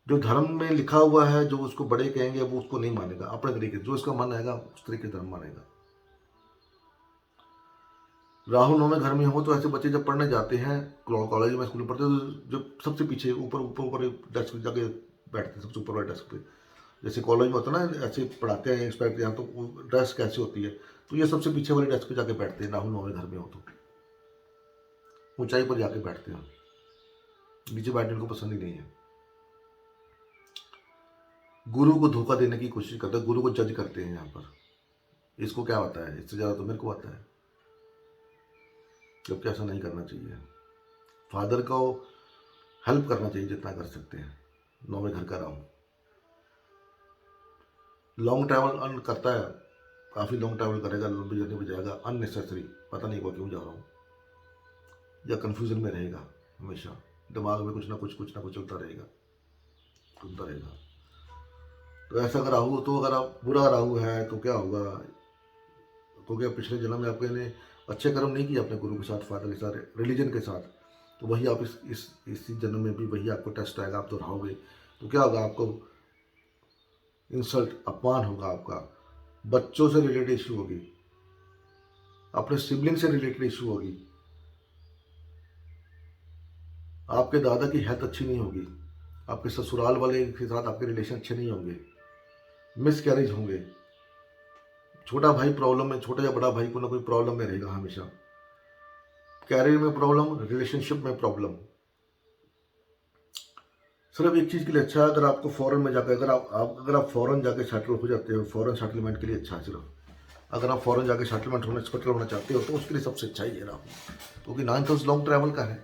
जो धर्म में लिखा हुआ है, जो उसको बड़े कहेंगे, वो उसको नहीं मानेगा, अपने तरीके से। जो इसका मन आएगा उस तरीके धर्म मानेगा। राहु 9वें घर में हो तो ऐसे बच्चे जब पढ़ने जाते हैं, कॉलेज में, स्कूल में पढ़ते हैं, तो जब सबसे पीछे ऊपर डेस्क जाके बैठते हैं, सबसे ऊपर वाले डेस्क पे। जैसे कॉलेज में होता है ना, ऐसे पढ़ाते हैं एक्सपेक्ट, यहाँ तो डेस्क कैसे होती है, तो ये सबसे पीछे वाले डेस्क पे जाके बैठते हैं। राहु 9वें घर में हो तो ऊंचाई पर जाके बैठते हैं, नीचे बैठने को पसंद ही नहीं है। गुरु को धोखा देने की कोशिश करते हैं, गुरु को जज करते हैं यहाँ पर। इसको क्या आता है, इससे ज़्यादा तो मेरे को आता है, जबकि ऐसा नहीं करना चाहिए। फादर को हेल्प करना चाहिए जितना कर सकते हैं। 9वें घर का राहु, लॉन्ग ट्रैवल अर्न करता है, काफ़ी लॉन्ग ट्रैवल करेगा, लंबी जर्नी पे जाएगा, अननेसेसरी, पता नहीं हुआ क्यों जा रहा हूँ, या कन्फ्यूजन में रहेगा, हमेशा दिमाग में कुछ ना कुछ चलता रहेगा, घूमता रहेगा। तो ऐसा अगर राहु, तो अगर आप बुरा राहु है तो क्या होगा, तो क्या पिछले जन्म में आपके ने अच्छे कर्म नहीं किए अपने गुरु के साथ, फादर के साथ, रिलीजन के साथ, तो वही आप इसी जन्म में भी वही आपको टेस्ट आएगा, आप तो रहोगे। तो क्या होगा, आपको इंसल्ट, अपमान होगा, आपका बच्चों से रिलेटेड इशू होगी, अपने सिबलिंग से रिलेटेड इशू होगी, आपके दादा की हेल्थ अच्छी नहीं होगी, आपके ससुराल वाले के साथ आपके रिलेशन अच्छे नहीं होंगे, मिस कैरेज होंगे, छोटा भाई प्रॉब्लम में, छोटा या बड़ा भाई कोई ना कोई प्रॉब्लम में रहेगा हमेशा, कैरियर में प्रॉब्लम, रिलेशनशिप में प्रॉब्लम। सिर्फ एक चीज़ के लिए अच्छा है, अगर आपको फॉरेन में जाकर, अगर आप फॉरेन जाके सेटल हो जाते हो, फॉरेन सेटलमेंट के लिए अच्छा है। सिर्फ अगर आप फॉरेन जाके सेटल होना चाहते हो तो उसके लिए सबसे अच्छा ही है राहु, क्योंकि 9th हाउस लॉन्ग ट्रैवल का है।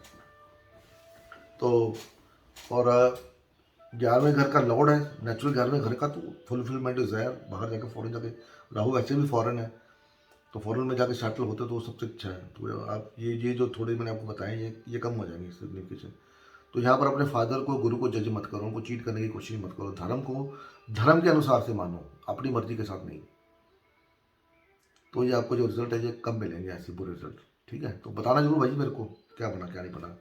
तो और 11वें घर का लॉर्ड है, नेचुरल 11वें घर का, तो फुलफिलमेंट डिजायर, बाहर जाके फॉरेन जाके, राहु वैसे भी फॉरेन है, तो फॉरेन में जाके सेटल होते तो वो सबसे अच्छा है। तो आप ये जो थोड़े मैंने आपको बताए, ये कम हो जाएंगे सिग्निफिकेशन। तो यहाँ पर अपने फादर को, गुरु को जज मत करो, उनको चीट करने की कोशिश मत करो, धर्म के अनुसार से मानो, अपनी मर्जी के साथ नहीं। तो ये आपको जो रिजल्ट है ये कम मिलेंगे, ऐसे बुरे रिजल्ट। ठीक है, तो बताना जरूर भाई मेरे को क्या बना क्या नहीं बना।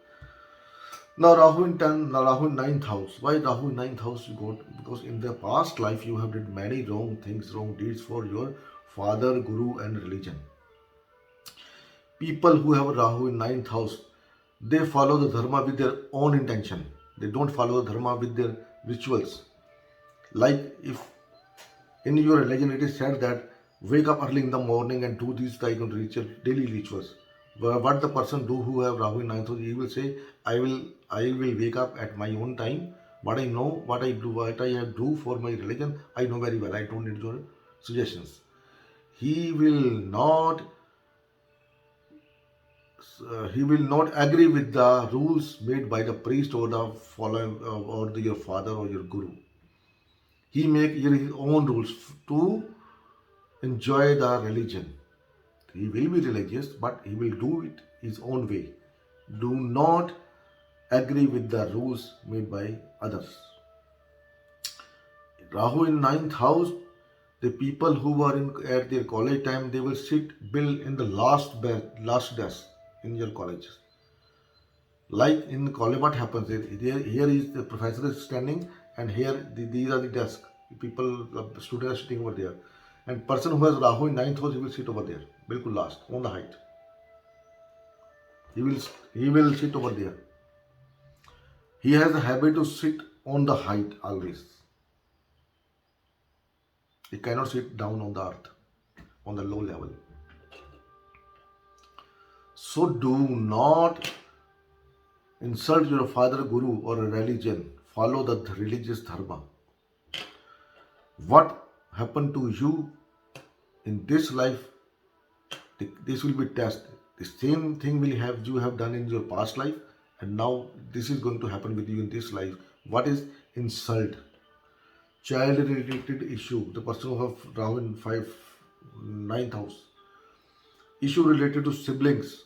Now Rahu in 10, now Rahu in 9th house. Why Rahu in 9th house you got? Because in the past life you have did many wrong things, wrong deeds for your father, guru and religion. People who have Rahu in 9th house, they follow the dharma with their own intention. They don't follow the dharma with their rituals. Like if in your religion it is said that wake up early in the morning and do these type of daily rituals. What the person do who have Rahu in 9th house, he will say, I will wake up at my own time. What I know, what I do for my religion, I know very well. I don't need your suggestions. He will not agree with the rules made by the priest or the follower or your father or your guru. He make his own rules to enjoy the religion. He will be religious, but he will do it his own way. Do not agree with the rules made by others. Rahu in 9th house, the people who are at their college time, they will sit bill in the last desk in your college. Like in college, what happens here is the professor is standing, and here these are the desks. People, students are sitting over there, and person who has Rahu in 9th house, he will sit over there, bilkul last on the height. He will sit over there. He has a habit to sit on the height always. He cannot sit down on the earth, on the low level. So do not insult your father, guru or a religion. Follow the religious dharma. What happened to you in this life, this will be tested. The same thing you have done in your past life, and now this is going to happen with you in this life. What is insult? Child related issue, the person who have Rahu in 9th house. Issue related to siblings,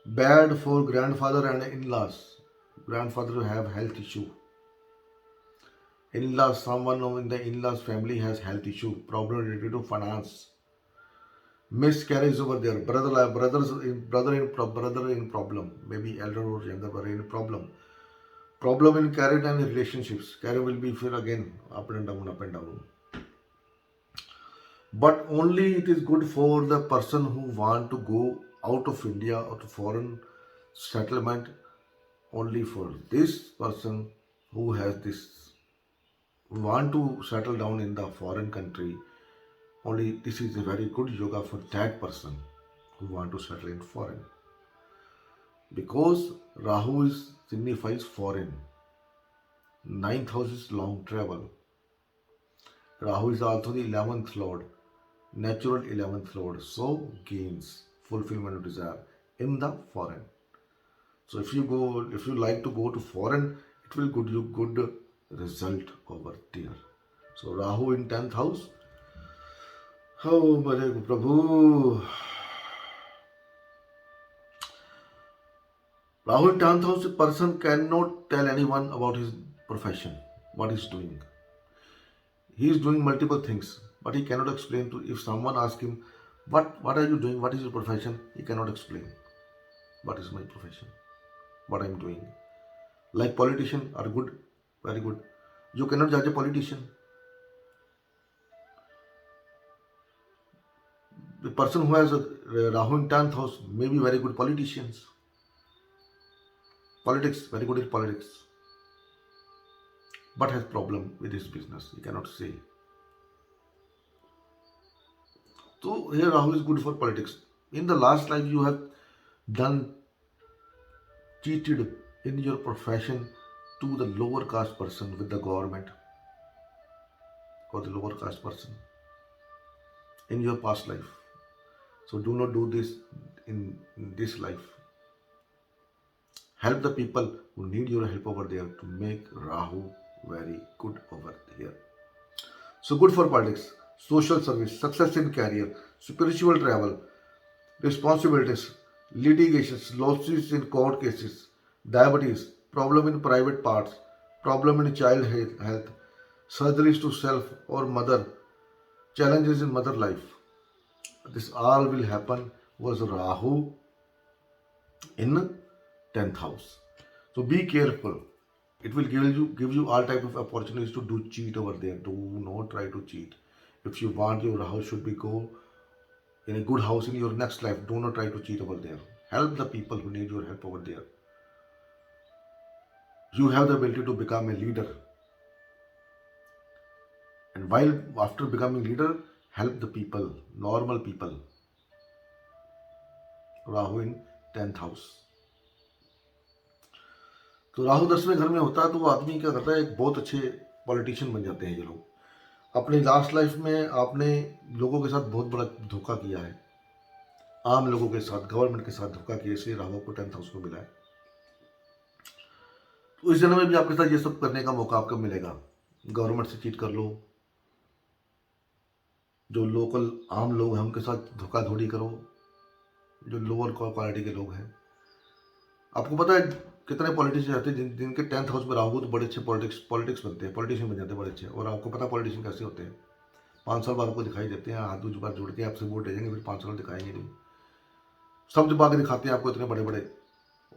bad for grandfather and in-laws. Grandfather have health issue. In-laws, someone in the in-laws family has health issue, problem related to finance. Miscarriage over there, brother in problem, maybe elder or younger brother in problem. Problem in career and relationships. Career will be feel again up and down, up and down. But only it is good for the person who want to go out of India or to foreign settlement. Only for this person who has this, want to settle down in the foreign country. Only this is a very good yoga for that person who want to settle in foreign. Because Rahu signifies foreign. 9th house is long travel. Rahu is also the 11th lord, natural 11th lord. So gains fulfillment of desire in the foreign. So if you like to go to foreign, it will give you good result over there. So Rahu in 10th house, हो मेरे प्रभु। Rahul 10th house person cannot tell anyone about his profession, what he's doing. He is doing multiple things, but he cannot explain to. If someone asks him, "What are you doing? What is your profession?" He cannot explain. What is my profession? What I am doing? Like politicians are good, very good. You cannot judge a politician. The person who has a Rahu in 10th house may be very good politicians. Politics, very good in politics, but has problem with his business. He cannot say. So here Rahu is good for politics. In the last life you have done cheated in your profession to the lower caste person with the government or the lower caste person in your past life. So do not do this in this life. Help the people who need your help over there to make Rahu very good over here. So good for politics, social service, success in career, spiritual travel, responsibilities, litigations, lawsuits in court cases, diabetes, problem in private parts, problem in child health, surgeries to self or mother, challenges in mother life. This all will happen was Rahu in 10th house. So be careful. It will give you all type of opportunities to do cheat over there. Do not try to cheat. If you want your Rahu should be go in a good house in your next life, do not try to cheat over there. Help the people who need your help over there. You have the ability to become a leader. And while after becoming leader, help the people, normal people. Rahu in 10th house. तो राहु 10वें घर में होता है तो वो आदमी क्या करता है, एक बहुत अच्छे पॉलिटिशियन बन जाते हैं ये लोग। अपनी लास्ट लाइफ में आपने लोगों के साथ बहुत बड़ा धोखा किया है, आम लोगों के साथ, गवर्नमेंट के साथ धोखा किया, इसलिए राहु को 10th हाउस में मिला है। तो इस जन्म में भी आपके साथ ये सब करने का मौका आपको मिलेगा। गवर्नमेंट से चीट कर लो, जो लोकल आम लोग हैं उनके साथ धोखाधड़ी करो, जो लोअर क्वालिटी के लोग हैं। आपको पता है कितने पॉलिटिशियन रहते हैं जिनके 10th हाउस में राहु तो बड़े अच्छे पॉलिटिक्स बनते हैं, पॉलिटिशियन बन जाते हैं बड़े अच्छे। और आपको पता पॉलिटिशियन कैसे होते हैं, 5 साल बाद आपको दिखाई देते हैं, हाथ दूज बार जुड़ के आपसे वोट ले जाएंगे, फिर 5 साल दिखाएंगे नहीं, शब्द बाग दिखाते हैं आपको इतने बड़े बड़े,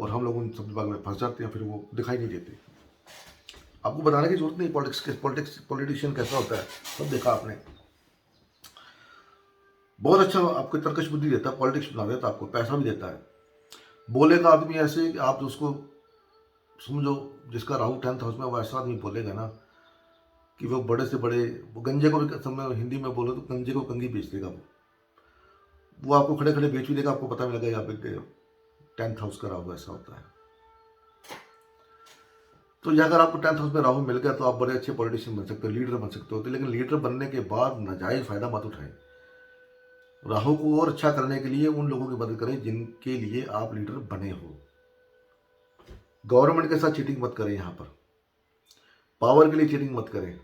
और हम लोग उन शब्द बाग में फंस जाते हैं, फिर वो दिखाई नहीं देते। आपको बताने की जरूरत नहीं पॉलिटिशियन कैसा होता है, सब देखा आपने। बहुत अच्छा आपको तर्कश बुद्धि देता है, पॉलिटिक्स बना देता है, आपको पैसा भी देता है। बोलेगा आदमी ऐसे कि आप उसको समझो, जिसका राहु 10th हाउस में, वो ऐसा आदमी बोलेगा ना कि वो बड़े से बड़े, वो गंजे को भी, समय हिंदी में बोलो तो गंजे को कंगी बेच देगा। वो आपको खड़े खड़े बेच भी देगा, आपको पता भी लगेगा आप 10th हाउस का राहु ऐसा होता है। तो ये अगर आपको 10th हाउस में राहु मिल गया तो आप बड़े अच्छे पॉलिटिशियन बन सकते हो, लीडर बन सकते हो। लेकिन लीडर बनने के बाद नाजायज फायदा मत उठाएं। राहु को और अच्छा करने के लिए उन लोगों की मदद करें जिनके लिए आप लीडर बने हो। गवर्नमेंट के साथ चीटिंग मत करें, यहां पर पावर के लिए चीटिंग मत करें,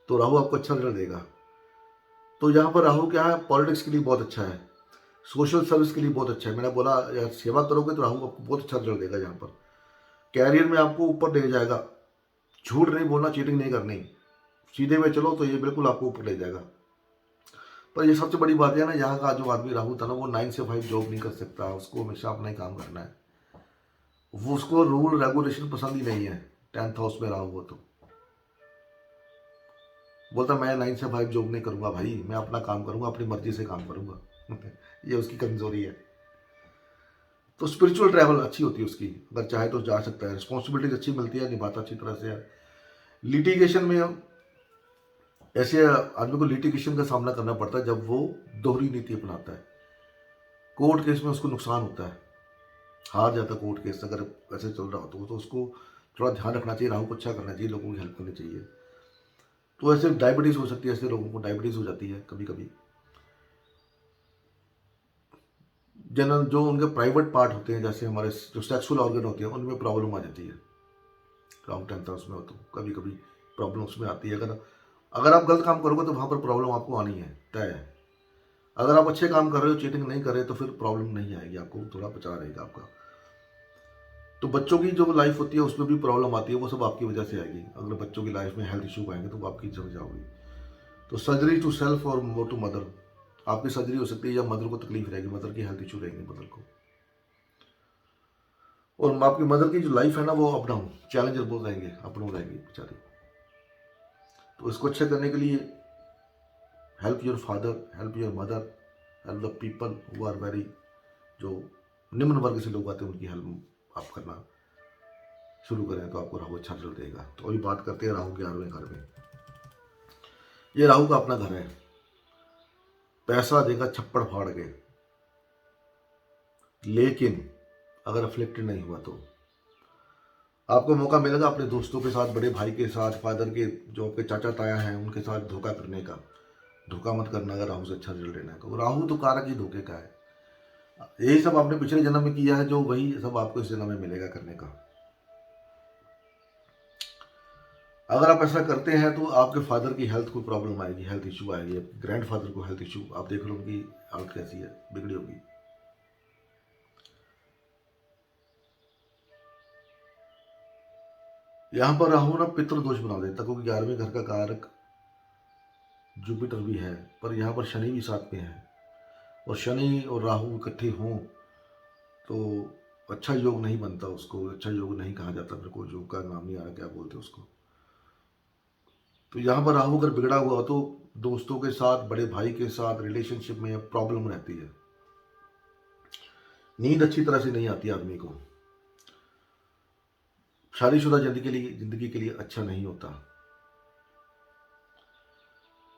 तो राहु आपको अच्छा रिजल्ट देगा। तो यहां पर राहु क्या है, पॉलिटिक्स के लिए बहुत अच्छा है, सोशल सर्विस के लिए बहुत अच्छा है। मैंने बोला यार सेवा करोगे तो राहु आपको बहुत अच्छा रिजल्ट देगा। यहाँ पर कैरियर में आपको ऊपर ले जाएगा। झूठ नहीं बोलना, चीटिंग नहीं करनी, सीधे में चलो तो ये बिल्कुल आपको ऊपर ले जाएगा। पर ये सबसे बड़ी बात है ना, यहाँ का जो आदमी राहु था ना, वो 9 से 5 जॉब नहीं कर सकता, उसको हमेशा अपना ही काम करना है। वो उसको रूल रेगुलेशन पसंद ही नहीं है। 10th हाउस में राहु हो तो बोलता मैं 9 से 5 जॉब नहीं करूंगा भाई, मैं अपना काम करूंगा, अपनी मर्जी से काम करूंगा। ये उसकी कमजोरी है। तो स्पिरिचुअल ट्रैवल अच्छी होती है उसकी, अगर चाहे तो जा सकता है। रिस्पॉन्सिबिलिटीज अच्छी मिलती है, निभाता अच्छी तरह से है। लिटिगेशन में ऐसे आदमी को लिटिगेशन का सामना करना पड़ता है जब वो दोहरी नीति अपनाता है। कोर्ट केस में उसको नुकसान होता है, हार जाता है कोर्ट केस अगर ऐसे चल रहा हो तो उसको थोड़ा ध्यान रखना चाहिए, राहु को अच्छा करना चाहिए, लोगों की हेल्प करनी चाहिए। तो ऐसे डायबिटीज हो सकती है, ऐसे लोगों को डायबिटीज हो जाती है कभी कभी। जनरल जो उनके प्राइवेट पार्ट होते हैं, जैसे हमारे जो सेक्सुअल ऑर्गन होते हैं, उनमें प्रॉब्लम आ जाती है। राहु 10th हाउस में हो तो कभी कभी प्रॉब्लम उसमें आती है। अगर अगर आप गलत काम करोगे तो वहाँ पर प्रॉब्लम आपको आनी है, तय है। अगर आप अच्छे काम कर रहे हो, चीटिंग नहीं कर रहे, तो फिर प्रॉब्लम नहीं आएगी, आपको थोड़ा बचा रहेगा आपका। तो बच्चों की जो लाइफ होती है उसमें भी प्रॉब्लम आती है, वो सब आपकी वजह से आएगी। अगर बच्चों की लाइफ में हेल्थ इशू आएंगे तो वो आपकी समझ आओगी। तो सर्जरी टू सेल्फ और मोर टू मदर, आपकी सर्जरी हो सकती है या मदर को तकलीफ रहेगी, मदर की हेल्थ इशू रहेंगे मदर को। और आपकी मदर की जो लाइफ है ना वो अप डाउन चैलेंजर बहुत रहेंगे, अप डाउन रहेंगी बेचारी। तो इसको अच्छे करने के लिए help your father, help your mother, help the people who are very, जो निम्न वर्ग से लोग आते हैं उनकी हेल्प आप करना शुरू करें तो आपको राहु अच्छा रिजल्ट देगा। तो अभी बात करते हैं राहु के 11वें घर में। ये राहु का अपना घर है, पैसा देगा छप्पड़ फाड़ के, लेकिन अगर अफ्लिक्टेड नहीं हुआ तो आपको मौका मिलेगा अपने दोस्तों के साथ, बड़े भाई के साथ, फादर के जो आपके चाचा ताया हैं उनके साथ धोखा करने का। धोखा मत करना अगर राहु से अच्छा रिजल्ट लेना है तो। राहु तो कारक ही धोखे का है। यही सब आपने पिछले जन्म में किया है, जो वही सब आपको इस जन्म में मिलेगा करने का। अगर आप ऐसा करते हैं तो आपके फादर की हेल्थ को प्रॉब्लम आएगी, हेल्थ इशू आएगी। ग्रैंड फादर को हेल्थ इशू, आप देख लो उनकी हालत कैसी है, बिगड़ी होगी। यहां पर राहु ना पितृ दोष बना देता, क्योंकि 11वें घर का कारक जुपिटर भी है, पर यहाँ पर शनि भी साथ में है। और शनि और राहु इकट्ठे हों तो अच्छा योग नहीं बनता, उसको अच्छा योग नहीं कहा जाता, मेरे को योग का नाम नहीं आ रहा क्या बोलते उसको। तो यहाँ पर राहु अगर बिगड़ा हुआ तो दोस्तों के साथ, बड़े भाई के साथ रिलेशनशिप में प्रॉब्लम रहती है। नींद अच्छी तरह से नहीं आती आदमी को, शादीशुदा जिंदगी के लिए अच्छा नहीं होता।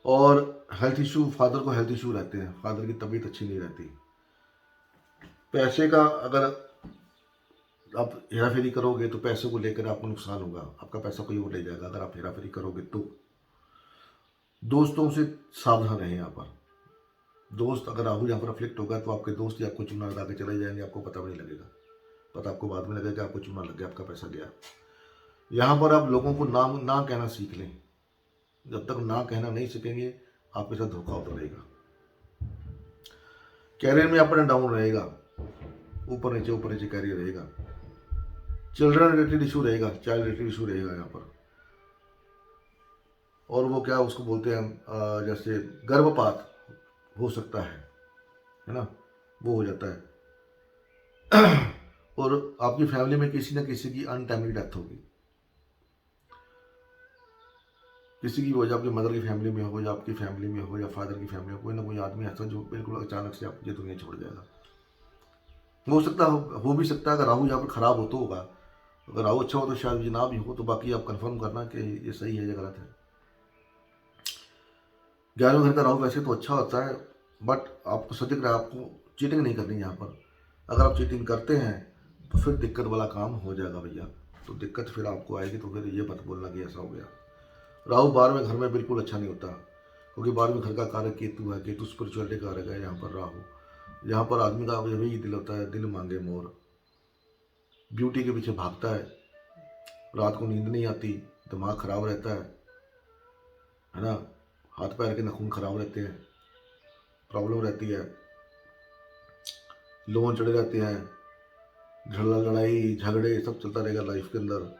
और हेल्थ इशू, फादर को हेल्थ इशू रहते हैं, फादर की तबीयत अच्छी नहीं रहती। पैसे का अगर आप हेरा फेरी करोगे तो पैसे को लेकर आपको नुकसान होगा, आपका पैसा कोई और ले जाएगा अगर आप हेरा फेरी करोगे तो। दोस्तों से सावधान रहें। यहाँ पर दोस्त, अगर राहु यहाँ पर अफ्लिक्ट होगा तो आपके दोस्त ही आपको चूना लगा के चले जाएंगे, आपको पता भी नहीं लगेगा। पता आपको बाद में लगेगा आपको चूना लग गया, आपका पैसा गया। यहाँ पर आप लोगों को ना कहना सीख लें। जब तक ना कहना नहीं सीखेंगे आपके साथ धोखा होता रहेगा। कैरियर में अप एंड डाउन रहेगा, ऊपर नीचे कैरियर रहेगा। चिल्ड्रन रिलेटेड इशू रहेगा, चाइल्ड रिलेटेड इशू रहेगा यहाँ पर। और वो क्या उसको बोलते हैं, जैसे गर्भपात हो सकता है ना, वो हो जाता है। और आपकी फैमिली में किसी न किसी की अनटाइमली डेथ होगी, किसी की वजह, आपकी मदर की फैमिली में हो या आपकी फैमिली में हो या फादर की फैमिली में, कोई ना कोई आदमी ऐसा जो बिल्कुल अचानक से आप ये दुनिया छोड़ जाएगा। हो सकता हो भी सकता है। अगर राहु यहाँ पर खराब हो तो होगा, अगर राहु अच्छा हो तो शायद ये ना भी हो। तो बाकी आप कंफर्म करना कि ये सही है या गलत है। 11वें घर का राहु वैसे तो अच्छा होता है, बट आपको सजग रहा, आपको चीटिंग नहीं करनी यहाँ पर। अगर आप चीटिंग करते हैं तो फिर दिक्कत वाला काम हो जाएगा भैया। तो दिक्कत फिर आपको आएगी, तो फिर ये मत बोलना कि ऐसा हो गया। राहु 12वें घर में बिल्कुल अच्छा नहीं होता, क्योंकि 12वें घर का कारक केतु है। केतु स्पिरिचुअलिटी कारक है। यहाँ पर राहु, यहाँ पर आदमी का यही दिल होता है, दिल मांगे मोर, ब्यूटी के पीछे भागता है। रात को नींद नहीं आती, दिमाग खराब रहता है ना, हाथ पैर के नाखून खराब रहते हैं, प्रॉब्लम रहती है, लोन चढ़े रहते हैं, लड़ाई झगड़े सब चलता रहेगा लाइफ के अंदर।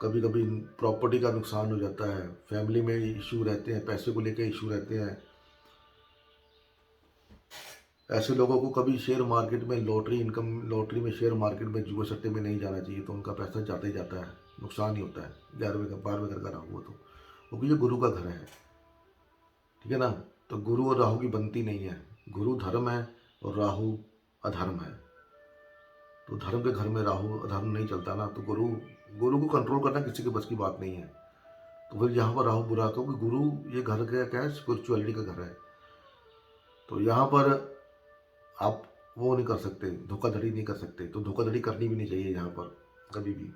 कभी कभी प्रॉपर्टी का नुकसान हो जाता है, फैमिली में इशू रहते हैं, पैसे को लेकर इशू रहते हैं। ऐसे लोगों को कभी शेयर मार्केट में लॉटरी में, शेयर मार्केट में, जुए सट्टे में नहीं जाना चाहिए। तो उनका पैसा जाता ही जाता है, नुकसान ही होता है। 12वें घर का राहु हो तो, क्योंकि ये गुरु का घर है, ठीक है ना। तो गुरु और राहु की बनती नहीं है। गुरु धर्म है और राहु अधर्म है। तो धर्म के घर में राहु अधर्म नहीं चलता ना। तो गुरु को कंट्रोल करना किसी के बस की बात नहीं है। तो फिर यहाँ पर राहु बुरा, क्योंकि गुरु ये घर का क्या है, स्पिरिचुअलिटी का घर है। तो यहाँ पर आप वो नहीं कर सकते, धोखाधड़ी नहीं कर सकते। तो धोखाधड़ी करनी भी नहीं चाहिए यहाँ पर कभी भी।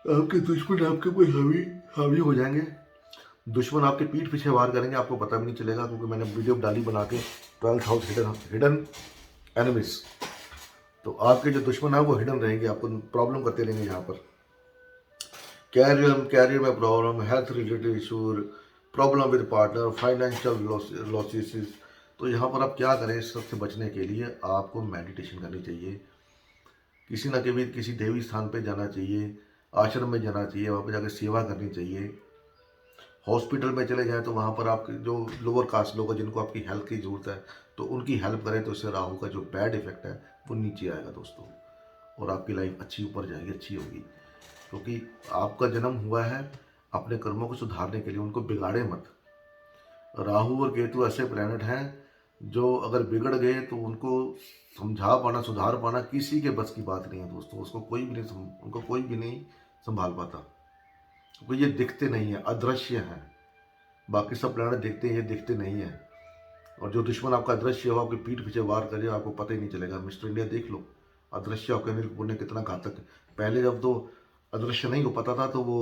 आपके दुश्मन आपके कोई हावी हो जाएंगे, दुश्मन आपके पीठ पीछे वार करेंगे, आपको पता भी नहीं चलेगा। क्योंकि मैंने वीडियो डाली बना के 12th हाउस हिडन एनिमीज। तो आपके जो दुश्मन है वो हिडन रहेंगे, आपको प्रॉब्लम करते रहेंगे यहाँ पर। कैरियर में problem, health related issue, problem with partner, financial losses. तो यहाँ पर आप क्या करें, इस सबसे बचने के लिए आपको मेडिटेशन करनी चाहिए। किसी न कभी किसी देवी स्थान पे जाना चाहिए, आश्रम में जाना चाहिए, वहाँ पे जाकर सेवा करनी चाहिए। हॉस्पिटल में चले जाएं तो वहाँ पर आप जो लोअर कास्ट लोग हैं जिनको आपकी हेल्प की ज़रूरत है तो उनकी हेल्प करें, तो इससे राहु का जो बैड इफेक्ट है वो नीचे आएगा दोस्तों, और आपकी लाइफ अच्छी ऊपर जाएगी, अच्छी होगी। क्योंकि आपका जन्म हुआ है अपने कर्मों को सुधारने के लिए, उनको बिगाड़े मत। राहु और केतु ऐसे प्लैनेट हैं जो अगर बिगड़ गए तो उनको समझा पाना, सुधार पाना किसी के बस की बात नहीं है दोस्तों। उसको कोई भी नहीं उनको कोई भी नहीं संभाल पाता, क्योंकि ये दिखते नहीं है, अदृश्य हैं। बाकी सब प्लैनेट दिखते हैं, ये दिखते नहीं है। और जो दुश्मन आपका अदृश्य हो, आपकी पीठ पीछे वार करे, आपको पता ही नहीं चलेगा। मिस्टर इंडिया देख लो, अदृश्य होकर अनिल कपूर ने कितना घातक है। पहले जब तो अदृश्य नहीं को पता था तो वो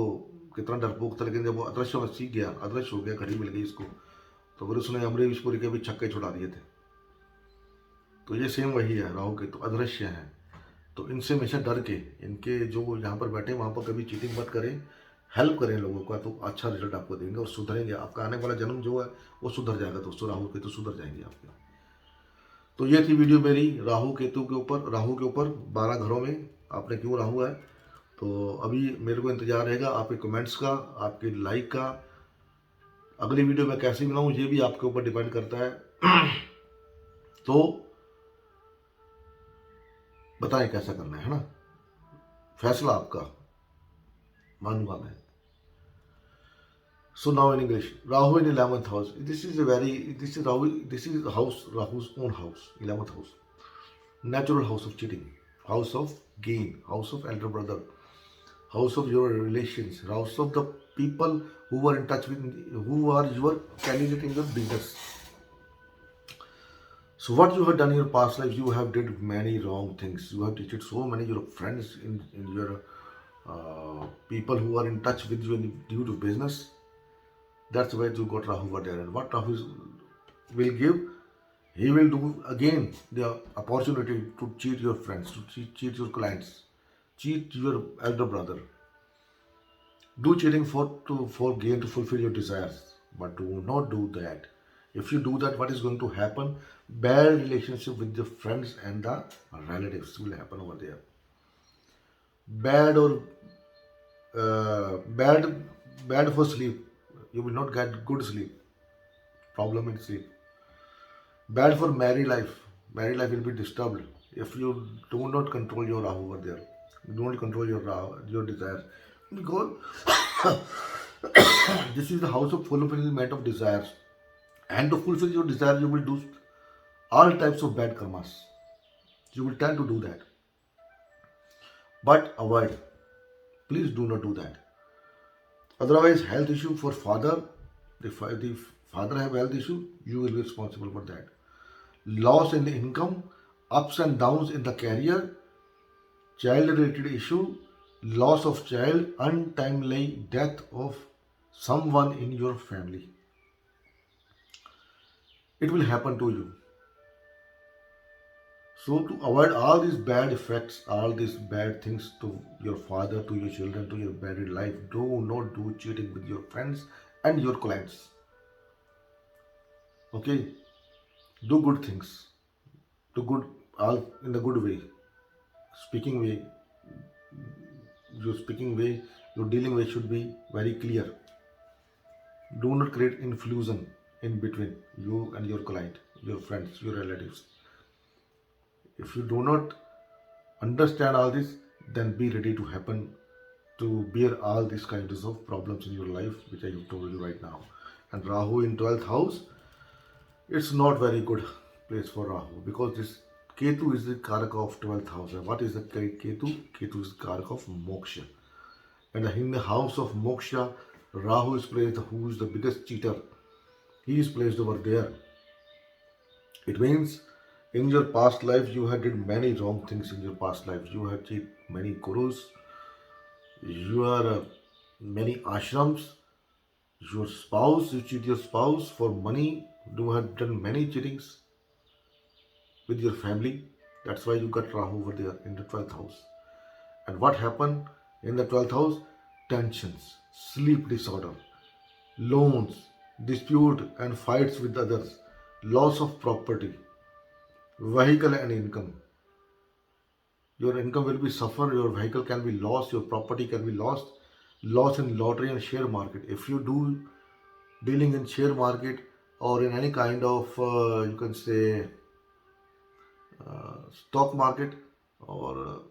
कितना डरपोक था, लेकिन जब वो अदृश्य में सीख गया, अदृश्य हो गया, घड़ी मिल गई इसको, तो फिर उसने अमरीश पुरी के भी छक्के छुड़ा दिए थे। तो ये सेम वही है, राहु के तो अदृश्य हैं। तो इनसे हमेशा डर के, इनके जो यहाँ पर बैठे वहाँ पर कभी चीटिंग मत करें, हेल्प करें लोगों का, तो अच्छा रिजल्ट आपको देंगे और सुधरेंगे। आपका आने वाला जन्म जो है वो सुधर जाएगा दोस्तों, राहु के तो सुधर जाएंगे आपके। तो ये थी वीडियो मेरी राहु केतु के ऊपर, राहु के ऊपर 12 घरों में आपने क्यों राहु है। तो अभी मेरे को इंतजार रहेगा आपके कमेंट्स का, आपके लाइक का। अगली वीडियो मैं कैसे बनाऊँ ये भी आपके ऊपर डिपेंड करता है। तो बताएं कैसा करना है ना, फैसला आपका, मानूंगा मैं। So now in English, Rahu in 11th house. This is Rahu. This is house, Rahu's own house, 11th house. Natural house of cheating, house of gain, house of elder brother, house of your relations, house of the people who are in touch with, who are your candidate in your business. So what you have done in your past life, you have did many wrong things. You have cheated so many your friends in your people who are in touch with you due to business. That's why you got Rahu over there. And what Rahu will give, he will do again the opportunity to cheat your friends, to cheat your clients, cheat your elder brother. Do cheating for gain to fulfill your desires, but do not do that. If you do that, what is going to happen? Bad relationship with your friends and the relatives will happen over there. Bad or bad for sleep. You will not get good sleep. Problem in sleep. Bad for married life. Married life will be disturbed if you do not control your Rahu over there. You don't control your desires. Because this is the house of fulfillment of desires. And to fulfill your desire, you will do all types of bad karmas. You will tend to do that. But avoid. Please do not do that. Otherwise, health issue for father, the father have health issue, you will be responsible for that. Loss in the income, ups and downs in the career, child related issue, loss of child, untimely death of someone in your family. It will happen to you. So to avoid all these bad effects, all these bad things to your father, to your children, to your married life, do not do cheating with your friends and your clients. Okay? Do good things. Do good, all in the good way. Speaking way, your dealing way should be very clear. Do not create infusion in between you and your client, your friends, your relatives. If you do not understand all this, then be ready to happen to bear all these kinds of problems in your life, which I have told you right now. And Rahu in 12th house, it's not very good place for Rahu, because this Ketu is the Karaka of 12th house. And what is the Ketu? Ketu is the Karaka of Moksha. And in the house of Moksha, Rahu is placed, who is the biggest cheater. He is placed over there. It means in your past life, you had did many wrong things in your past life. You had cheated many gurus. You are many ashrams. Your spouse, you cheat your spouse for money. You have done many cheatings with your family. That's why you got Rahu over there in the 12th house. And what happened in the 12th house? tensions, sleep disorder, loans, dispute and fights with others, loss of property, vehicle and income. Your income will be suffer, your vehicle can be lost, your property can be lost, loss in lottery and share market. If you do dealing in share market or in any kind of you can say stock market or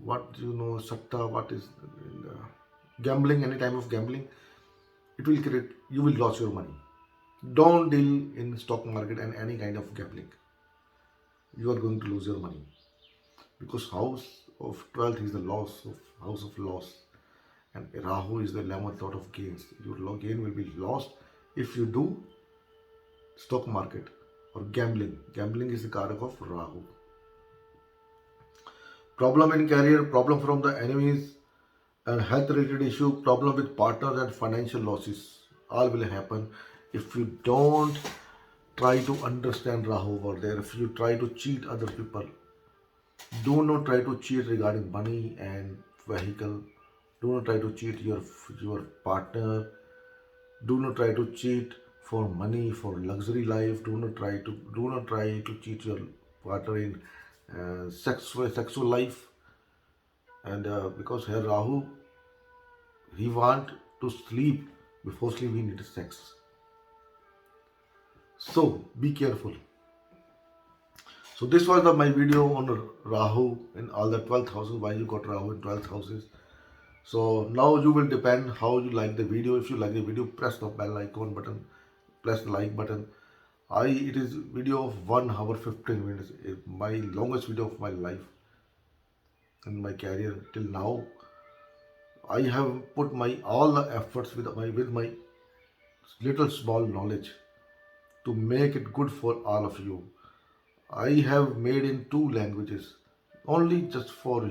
what you know satta, what is gambling, any type of gambling, it will create, you will lose your money. Don't deal in stock market and any kind of gambling. You are going to lose your money because house of 12th is the loss of house of loss, and Rahu is the 11th lot of gains. Your gain will be lost if you do stock market or gambling. Gambling is the karak of Rahu. Problem in career, problem from the enemies and health related issue, problem with partners and financial losses. All will happen if you don't try to understand Rahu over there. If you try to cheat other people, do not try to cheat regarding money and vehicle. Do not try to cheat your partner. Do not try to cheat for money, for luxury life. Do not try to cheat your partner in sexual life. And because here Rahu, he want to sleep. Before sleep, he needs sex. So be careful. So this was my video on Rahu in all the 12th houses, why you got Rahu in 12th houses. So now you will depend how you like the video. If you like the video, press the bell icon button, press the like button. It is video of 1 hour 15 minutes, my longest video of my life in my career till now. I have put my all the efforts with my little small knowledge to make it good for all of you. I have made in 2 languages, only just for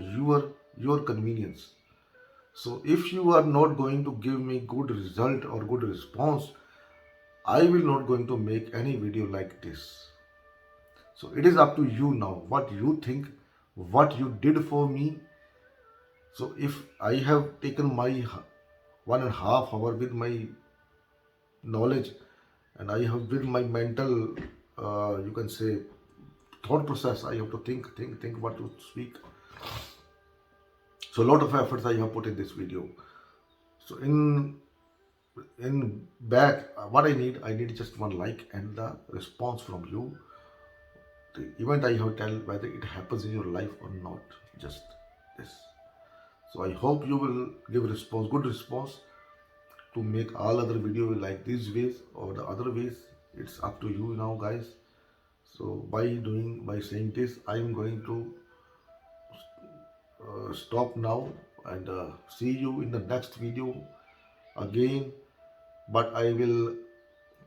your convenience. So if you are not going to give me good result or good response, I will not going to make any video like this. So it is up to you now, what you think, what you did for me. So if I have taken my 1.5 hour with my knowledge and I have with my mental, you can say, thought process, I have to think what to speak. So a lot of efforts I have put in this video. So in back, what I need just 1 like and the response from you. The event I have tell whether it happens in your life or not, just this. So I hope you will give response, good response, to make all other video like these ways or the other ways. It's up to you now, guys. So by saying this, I am going to stop now and see you in the next video again. But I will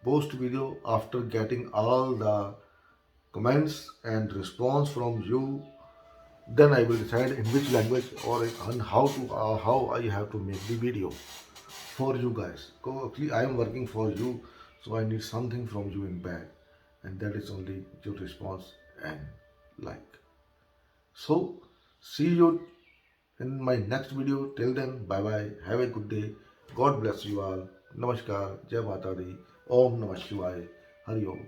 post video after getting all the comments and response from you. Then I will decide in which language or on how I have to make the video for you guys. Actually, I am working for you, so I need something from you in back, and that is only your response and like. So see you in my next video. Till then, bye bye. Have a good day. God bless you all. Namaskar. Jai Mata Di. Om Namah Shivaya. Hari Om.